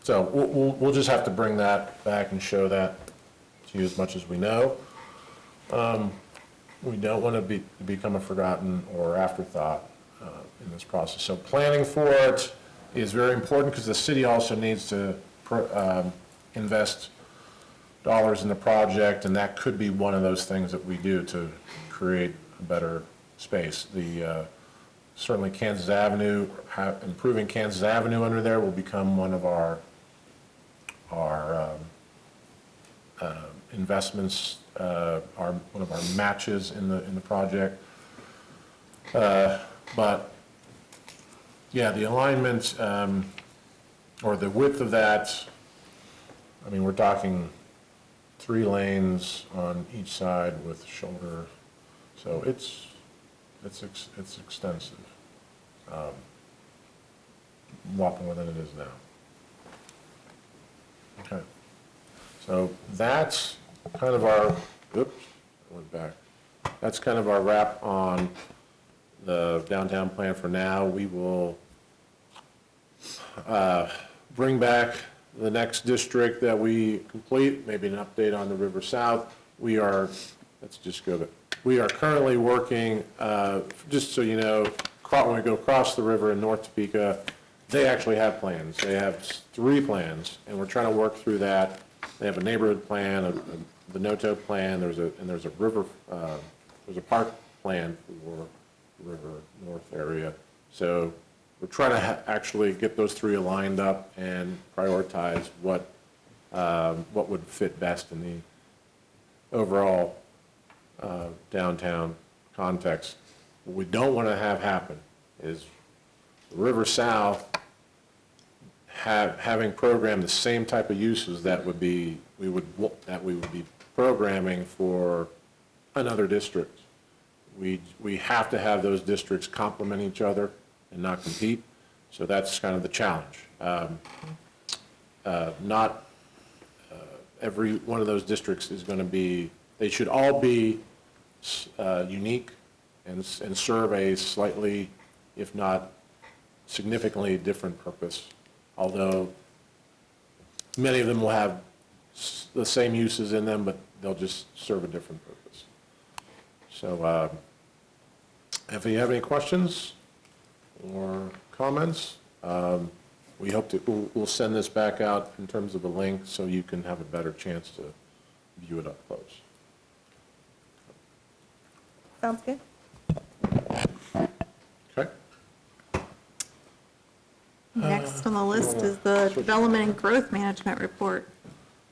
we'll just have to bring that back and show that to you as much as we know. We don't want to become a forgotten or afterthought in this process. So planning for it is very important, because the city also needs to invest dollars in the project, and that could be one of those things that we do to create a better space. Certainly Kansas Avenue, improving Kansas Avenue under there will become one of our investments, one of our matches in the project. But, yeah, the alignment, or the width of that, I mean, we're talking 3 lanes on each side with shoulder, so it's extensive. A lot more than it is now. Okay. So that's kind of our, oops, I went back. That's kind of our wrap on the downtown plan for now. We will bring back the next district that we complete, maybe an update on the River South. We are, let's just go there. We are currently working, just so you know, when we go across the river in North Topeka, they actually have plans. They have 3 plans, and we're trying to work through that. They have a neighborhood plan, the NOTO plan, there's a river, there's a park plan for River North area. So we're trying to actually get those 3 aligned up and prioritize what would fit best in the overall downtown context. What we don't want to have happen is the River South having programmed the same type of uses that we would be programming for another district. We have to have those districts complement each other and not compete. So that's kind of the challenge. Not every one of those districts is going to be, they should all be unique and serve a slightly, if not significantly different purpose, although many of them will have the same uses in them, but they'll just serve a different purpose. So if you have any questions or comments, we hope to, we'll send this back out in terms of a link so you can have a better chance to view it up close. Sounds good. Okay? Next on the list is the Development and Growth Management Report.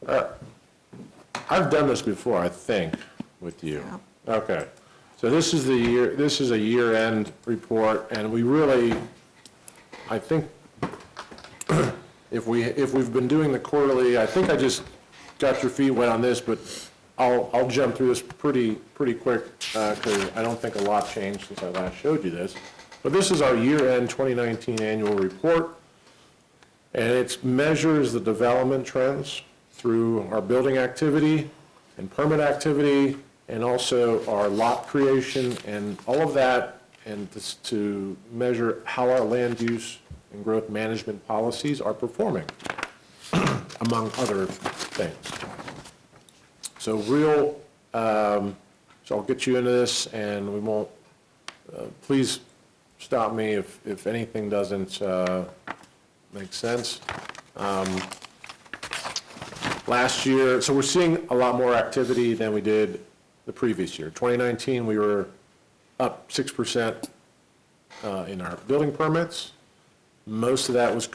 I've done this before, I think, with you. Yeah. Okay. So this is a year-end report, and we really, I think, if we've been doing the quarterly, I think I just got your feet wet on this, but I'll jump through this pretty quick, because I don't think a lot changed since I last showed you this. But this is our year-end 2019 annual report, and it measures the development trends through our building activity and permit activity, and also our lot creation and all of that, and to measure how our land use and growth management policies are performing, among other things. So so I'll get you into this, and we won't, please stop me if anything doesn't make sense. Last year, so we're seeing a lot more activity than we did the previous year. 2019, we were up 6% in our building permits. Most of that was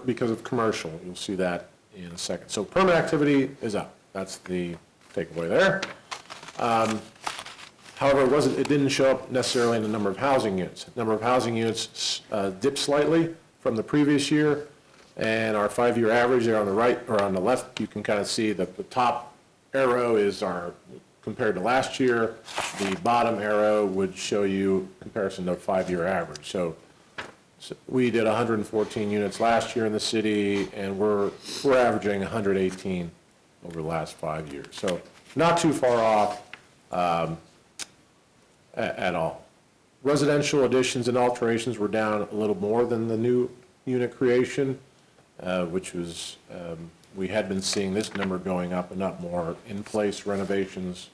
because of commercial. You'll see that in a second. So permit activity is up. That's the takeaway there. However, it didn't show up necessarily in the number of housing units. Number of housing units dipped slightly from the previous year, and our 5-year average there on the right, or on the left, you can kind of see that the top arrow is our, compared to last year, the bottom arrow would show you comparison to 5-year average. So we did 114 units last year in the city, and we're averaging 118 over the last 5 years. So not too far off at all. Residential additions and alterations were down a little more than the new unit creation, which was, we had been seeing this number going up and up more in-place renovations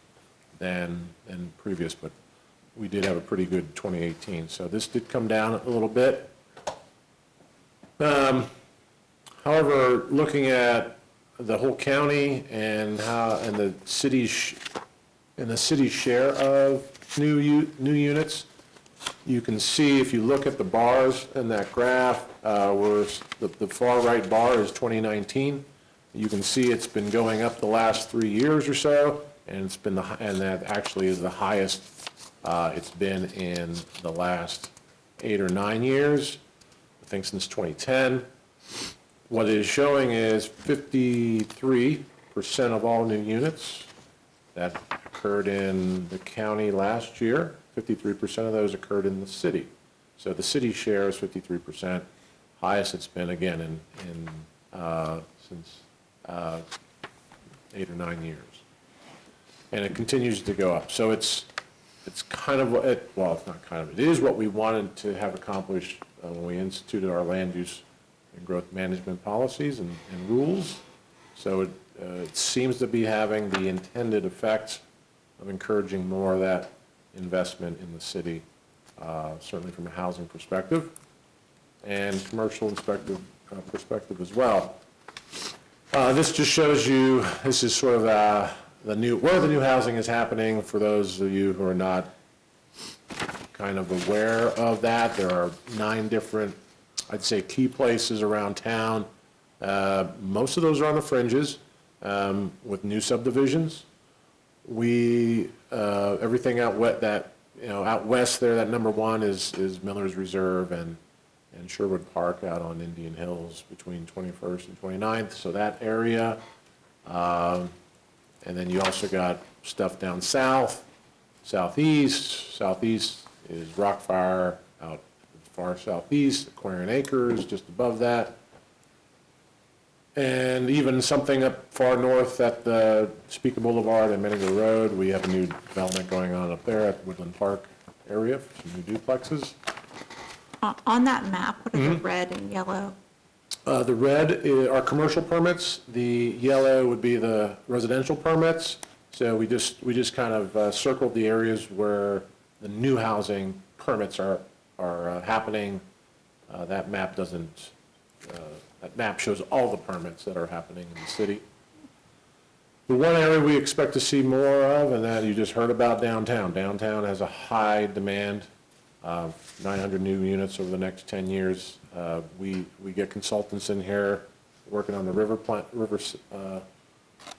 than previous, but we did have a pretty good 2018. So this did come down a little bit. However, looking at the whole county and the city's share of new units, you can see if you look at the bars in that graph, where the far right bar is 2019. You can see it's been going up the last 3 years or so, and it's been and that actually is the highest it's been in the last 8 or 9 years, I think since 2010. What it is showing is 53% of all new units that occurred in the county last year, 53% of those occurred in the city. So the city share is 53%, highest it's been again since 8 or 9 years. And it continues to go up. So it's kind of, well, it's not kind of, it is what we wanted to have accomplished when we instituted our land use and growth management policies and rules. So it seems to be having the intended effect of encouraging more of that investment in the city, certainly from a housing perspective and commercial perspective as well. This just shows you, this is sort of where the new housing is happening for those of you who are not kind of aware of that. There are 9 different, I'd say, key places around town. Most of those are on the fringes with new subdivisions. Everything out west there, that number 1 is Miller's Reserve and Sherwood Park out on Indian Hills between 21st and 29th, so that area. And then you also got stuff down south, southeast. Southeast is Rockfire out far southeast, Aquarian Acres just above that. And even something up far north at the Topeka Boulevard and Menninger Road, we have a new development going on up there at Woodland Park area for some new duplexes. On that map, what are the red and yellow? The red are commercial permits. The yellow would be the residential permits. So we just kind of circled the areas where the new housing permits are happening. That map doesn't. That map shows all the permits that are happening in the city. The one area we expect to see more of, and that you just heard about, downtown. Downtown has a high demand. 900 new units over the next 10 years. We get consultants in here working on the river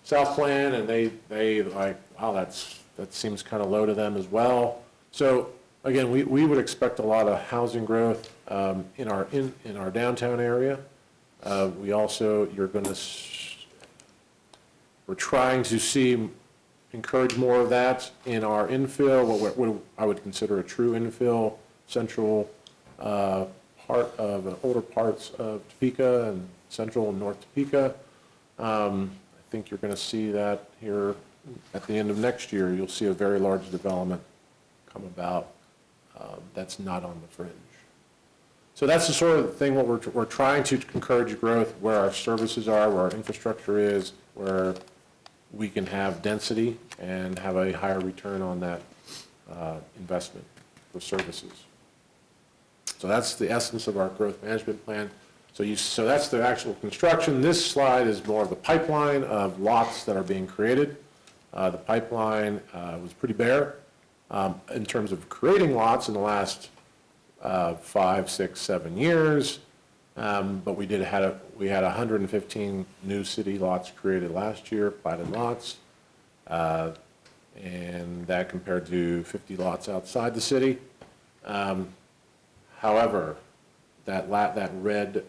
south plan, and they like, wow, that seems kind of low to them as well. So again, we would expect a lot of housing growth in our downtown area. We're trying to encourage more of that in our infill, what I would consider a true infill, central part of older parts of Topeka and central and north Topeka. I think you're going to see that here at the end of next year. You'll see a very large development come about that's not on the fringe. So that's the sort of thing what we're trying to encourage growth where our services are, where our infrastructure is, where we can have density and have a higher return on that investment for services. So that's the essence of our growth management plan. So that's the actual construction. This slide is more of the pipeline of lots that are being created. The pipeline was pretty bare in terms of creating lots in the last 5, 6, 7 years. But we had 115 new city lots created last year, platted lots, and that compared to 50 lots outside the city. However, that red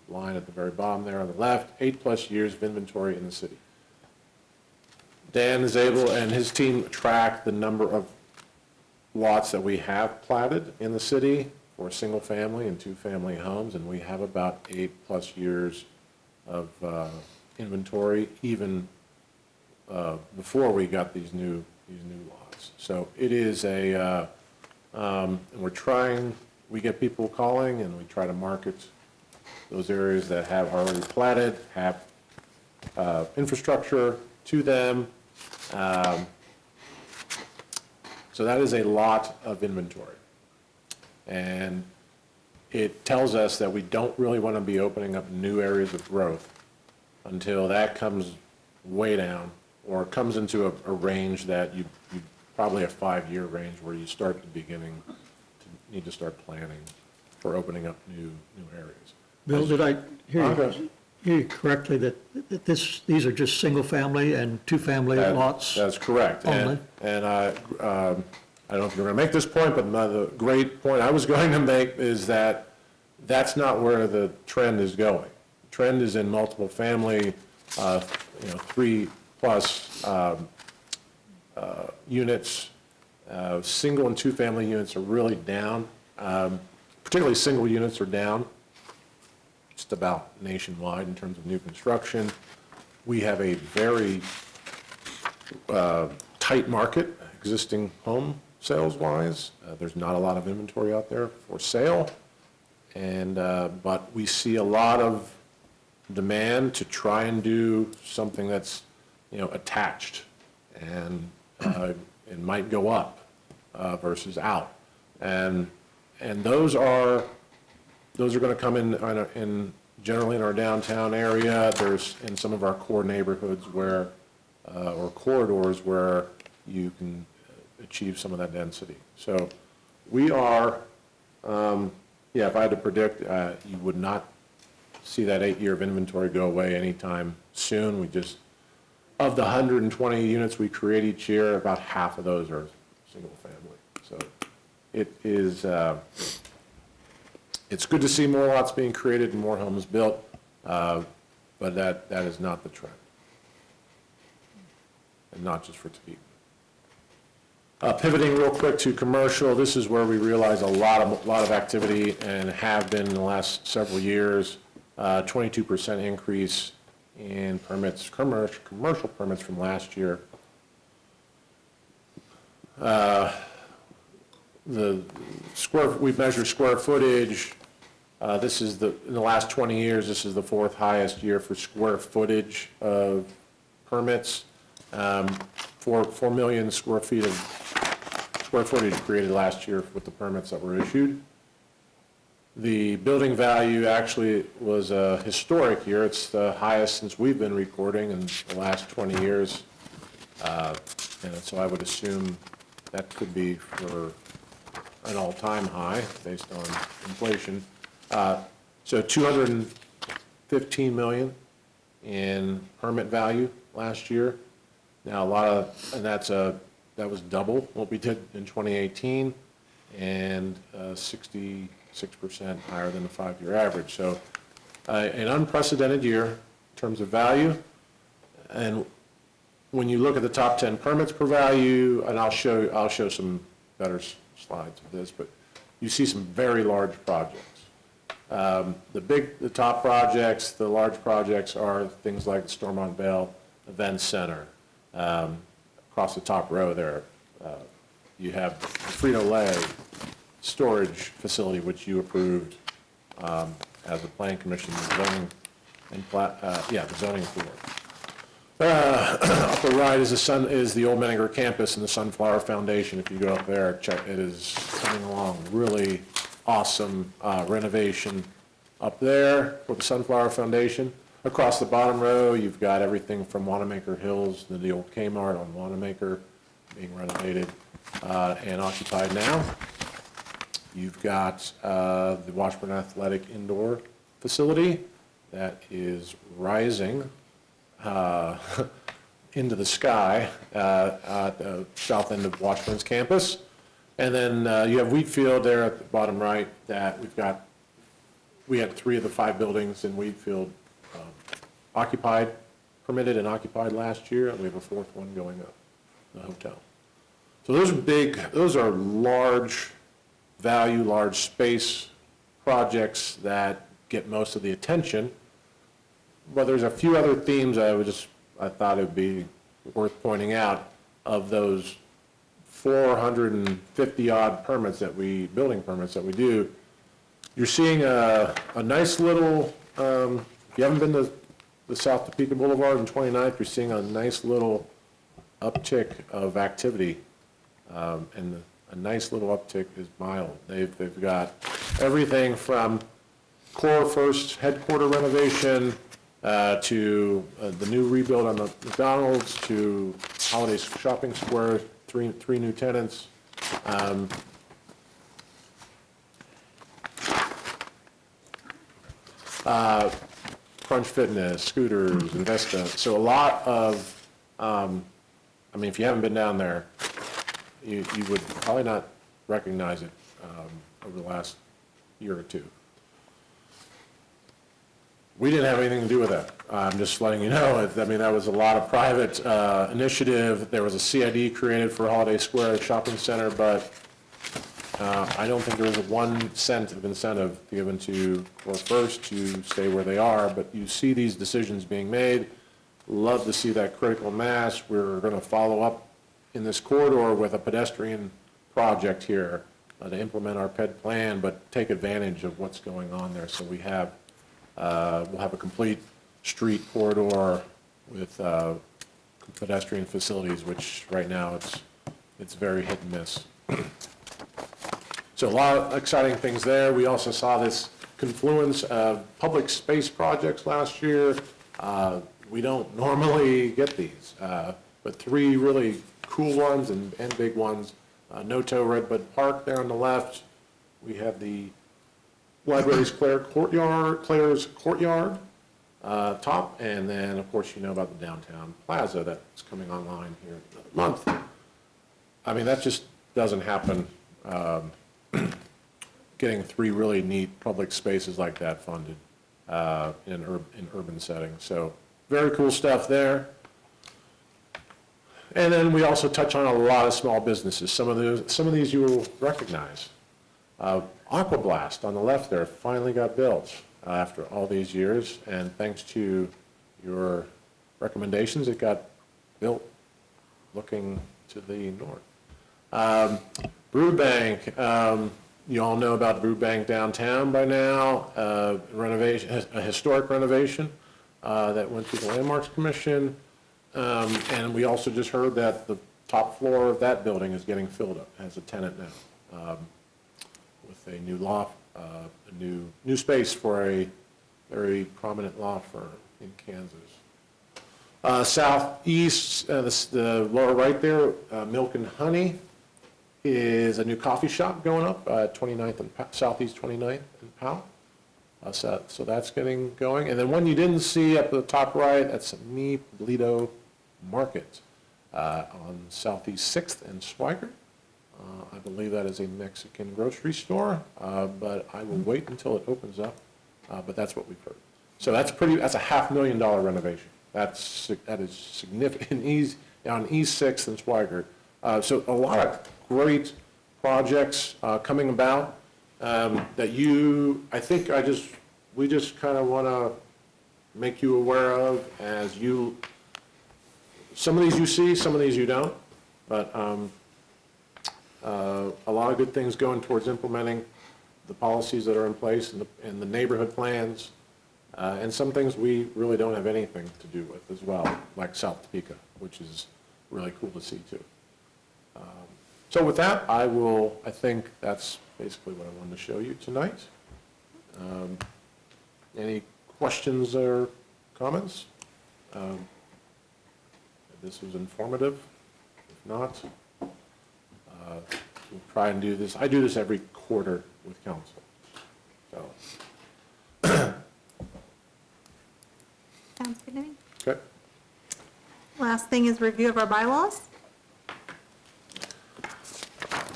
line at the very bottom there on the left, 8+ years of inventory in the city. Dan is able, and his team, track the number of lots that we have platted in the city for single-family and two-family homes, and we have about 8+ years of inventory, even before we got these new lots. So it is and we get people calling, and we try to market those areas that have already platted, have infrastructure to them. So that is a lot of inventory. And it tells us that we don't really want to be opening up new areas of growth until that comes way down or comes into a range that you probably a 5-year range where you start the beginning to need to start planning for opening up new areas. Bill, did I hear you hear you correctly that these are just single-family and two-family lots? That's correct. Only. And I don't know if you're going to make this point, but the great point I was going to make is that that's not where the trend is going. The trend is in multiple family, 3+ units. Single and two-family units are really down. Particularly single units are down just about nationwide in terms of new construction. We have a very tight market, existing home sales-wise. There's not a lot of inventory out there for sale, and but we see a lot of demand to try and do something that's, attached, and it might go up versus out, and those are going to come in generally in our downtown area. There's in some of our core neighborhoods where, or corridors where you can achieve some of that density. So we are, if I had to predict, you would not see that 8 year of inventory go away anytime soon. We just, of the 120 units we create each year, about half of those are single family. So it is, it's good to see more lots being created and more homes built, but that is not the trend, and not just for Topeka. Pivoting real quick to commercial, this is where we realize a lot of activity and have been in the last several years. 22% increase in permits, commercial permits from last year. We measure square footage. This is in the last 20 years, this is the 4th highest year for square footage of permits. 4 million square feet of square footage created last year with the permits that were issued. The building value actually was a historic year. It's the highest since we've been recording in the last 20 years. And so I would assume that could be for an all-time high based on inflation. So 215 million in permit value last year. Now that was double what we did in 2018, and 66% higher than the 5-year average. So an unprecedented year in terms of value. And when you look at the top 10 permits per value, and I'll show some better slides of this, but you see some very large projects. The top projects, the large projects are things like the Stormont Vail Event Center. Across the top row there, you have the Frito-Lay storage facility, which you approved as a planning commission, the zoning authority. Upper right is the Old Menninger campus and the Sunflower Foundation. If you go up there, check, it is coming along. Really awesome renovation up there with the Sunflower Foundation. Across the bottom row, you've got everything from Wanamaker Hills to the old Kmart on Wanamaker being renovated and occupied now. You've got the Washburn Athletic Indoor Facility that is rising into the sky at the south end of Washburn's campus. And then you have Wheatfield there at the bottom right that we had 3 of the 5 buildings in Wheatfield occupied, permitted and occupied last year, and we have a 4th one going up, the hotel. So those are large value, large space projects that get most of the attention. But there's a few other themes I thought it would be worth pointing out of those 450 odd building permits that we do. You're seeing a nice little, if you haven't been to the South Topeka Boulevard and 29th, you're seeing a nice little uptick of activity. And a nice little uptick is mild. They've got everything from core first headquarter renovation to the new rebuild on the McDonald's to Holiday Shopping Square, three new tenants. Crunch Fitness, Scooters, Investa. So a lot of, I mean, if you haven't been down there, you would probably not recognize it over the last year or two. We didn't have anything to do with that. I'm just letting you know. I mean, that was a lot of private initiative. There was a CID created for Holiday Square Shopping Center, but I don't think there was 1 cent of incentive given to World First to stay where they are, but you see these decisions being made. Love to see that critical mass. We're going to follow up in this corridor with a pedestrian project here to implement our PED plan, but take advantage of what's going on there. So we have, we'll have a complete street corridor with pedestrian facilities, which right now it's very hit and miss. So a lot of exciting things there. We also saw this confluence of public space projects last year. We don't normally get these, but 3 really cool ones and big ones. Noto Redbud Park there on the left. We have the library's Claire's Courtyard top, and then of course you know about the downtown plaza that's coming online here in a month. I mean, that just doesn't happen. Getting 3 really neat public spaces like that funded in urban settings. So very cool stuff there. And then we also touch on a lot of small businesses. Some of these you will recognize. Aquablast on the left there finally got built after all these years, and thanks to your recommendations, it got built looking to the north. Brewbank, you all know about Brewbank downtown by now, renovation, a historic renovation that went through the Landmarks Commission. And we also just heard that the top floor of that building is getting filled up as a tenant now, with a new law, a new space for a very prominent law firm in Kansas. Southeast, the lower right there, Milk and Honey, is a new coffee shop going up at 29th and Southeast 29th and Powell. So that's getting going. And then one you didn't see up at the top right, that's Mi Pueblito Market on Southeast 6th and Swigert. I believe that is a Mexican grocery store, but I will wait until it opens up. But that's what we've heard. So that's a $500,000 renovation. That is significant on East 6th and Swigert. So a lot of great projects coming about that I think we just kind of want to make you aware of as some of these you see, some of these you don't, but a lot of good things going towards implementing the policies that are in place and the neighborhood plans, and some things we really don't have anything to do with as well, like South Topeka, which is really cool to see too. So with that, I think that's basically what I wanted to show you tonight. Any questions or comments? This was informative. If not, we'll try and do this. I do this every quarter with council. So. Sounds good to me. Okay. Last thing is review of our bylaws.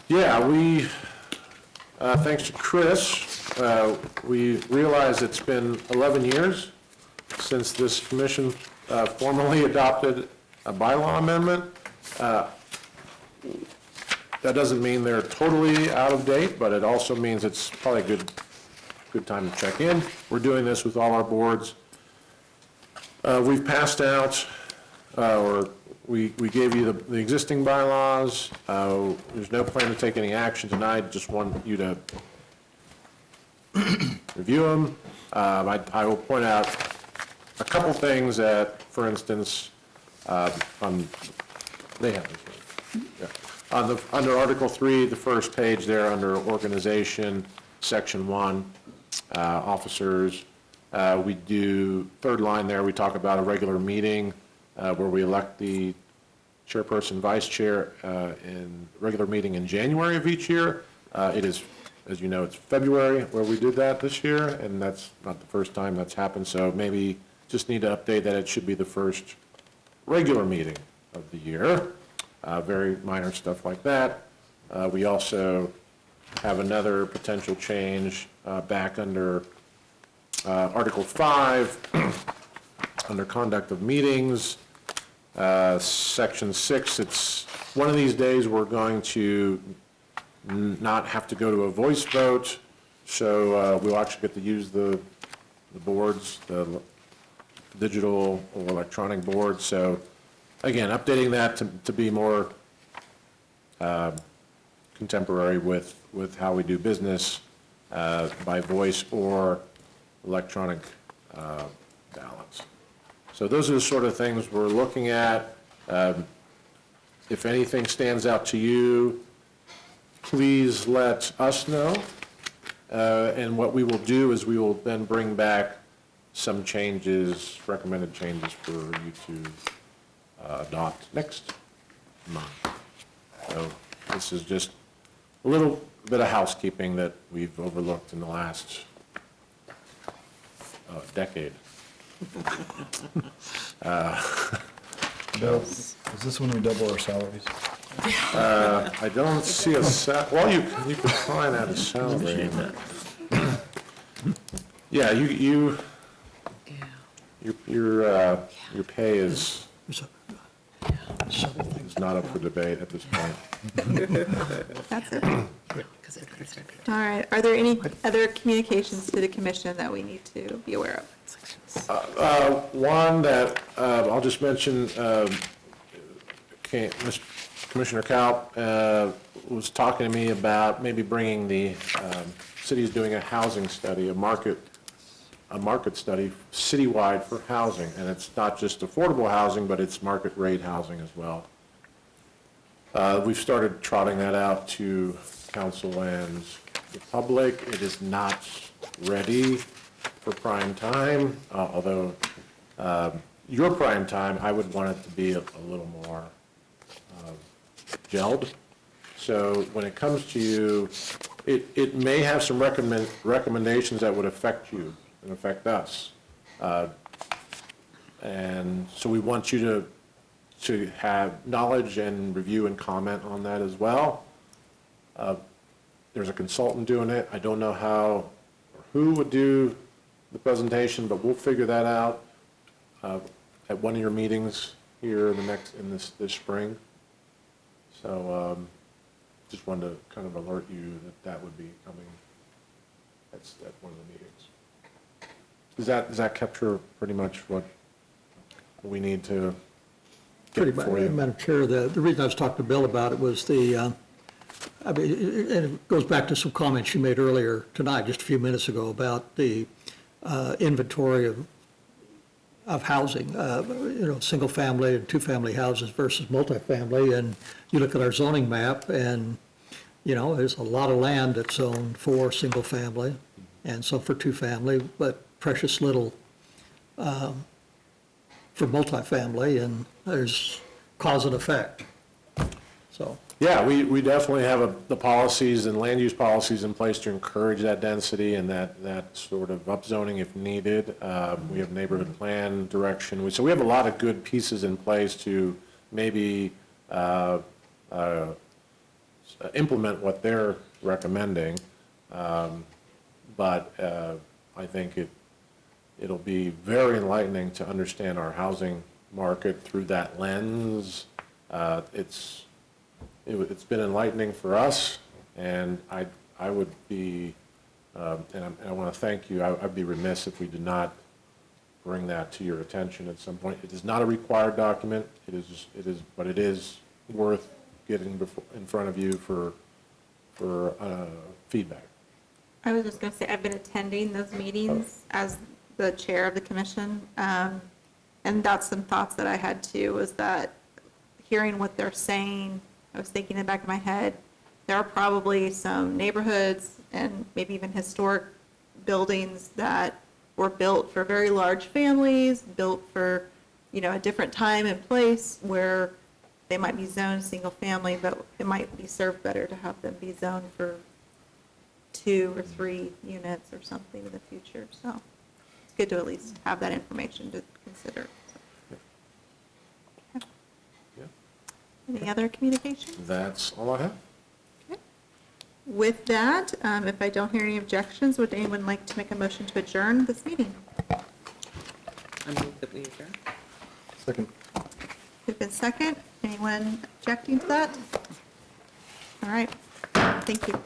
Yeah, thanks to Chris, we realize it's been 11 years since this commission formally adopted a bylaw amendment. That doesn't mean they're totally out of date, but it also means it's probably a good time to check in. We're doing this with all our boards. We've passed out, or we gave you the existing bylaws. There's no plan to take any action tonight, just want you to review them. I will point out a couple things that, for instance, they have this one. Yeah. Under Article 3, the first page there, under Organization, Section 1, Officers, we do, third line there, we talk about a regular meeting where we elect the chairperson, vice chair, in regular meeting in January of each year. It is as you know, it's February where we did that this year, and that's not the first time that's happened, so maybe just need to update that it should be the first regular meeting of the year. Very minor stuff like that. We also have another potential change back under Article 5, under Conduct of Meetings, Section 6. It's one of these days we're going to not have to go to a voice vote, so we'll actually get to use the boards, the digital or electronic boards. So again, updating that to be more contemporary with how we do business by voice or electronic ballots. So those are the sort of things we're looking at. If anything stands out to you, please let us know. And what we will do is we will then bring back some changes, recommended changes for you to adopt next month. So this is just a little bit of housekeeping that we've overlooked in the last decade. Bill, is this when we double our salaries? I don't see well, you could find out a salary. Yeah, your pay is not up for debate at this point. That's it. All right, are there any other communications to the commission that we need to be aware of? One that I'll just mention, Commissioner Kaup was talking to me about maybe bringing the city's doing a housing study, a market study citywide for housing, and it's not just affordable housing, but it's market rate housing as well. We've started trotting that out to council and the public. It is not ready for prime time, although your prime time, I would want it to be a little more gelled. So when it comes to you, it may have some recommendations that would affect you and affect us. And so we want you to have knowledge and review and comment on that as well. There's a consultant doing it. I don't know how or who would do the presentation, but we'll figure that out at one of your meetings here in this spring. So just wanted to kind of alert you that would be coming at one of the meetings. Does that capture pretty much what we need to Pretty get much, for you? Madam Chair, the reason I was talking to Bill about it was and it goes back to some comments you made earlier tonight, just a few minutes ago, about the inventory of housing, single-family and two-family houses versus multifamily. And you look at our zoning map, and, there's a lot of land that's zoned for single-family and some for two-family, but precious little for multifamily, and there's cause and effect. So. Yeah, we definitely have the policies and land use policies in place to encourage that density and that sort of upzoning if needed. We have neighborhood plan direction. So we have a lot of good pieces in place to maybe implement what they're recommending. But I think it'll be very enlightening to understand our housing market through that lens. It's been enlightening for us, and I would be, and I want to thank you, I'd be remiss if we did not bring that to your attention at some point. It is not a required document, but it is worth getting in front of you for feedback. I was just going to say, I've been attending those meetings as the chair of the commission, and that's some thoughts that I had too, was that hearing what they're saying, I was thinking in the back of my head, there are probably some neighborhoods and maybe even historic buildings that were built for very large families, built for, a different time and place where they might be zoned single family, but it might be served better to have them be zoned for 2 or 3 units or something in the future, so it's good to at least have that information to consider. Okay. Yeah. Any other communications? That's all I have. Okay. With that, if I don't hear any objections, would anyone like to make a motion to adjourn this meeting? I move that we adjourn. Second. Moved in second. Anyone objecting to that? All right. Thank you.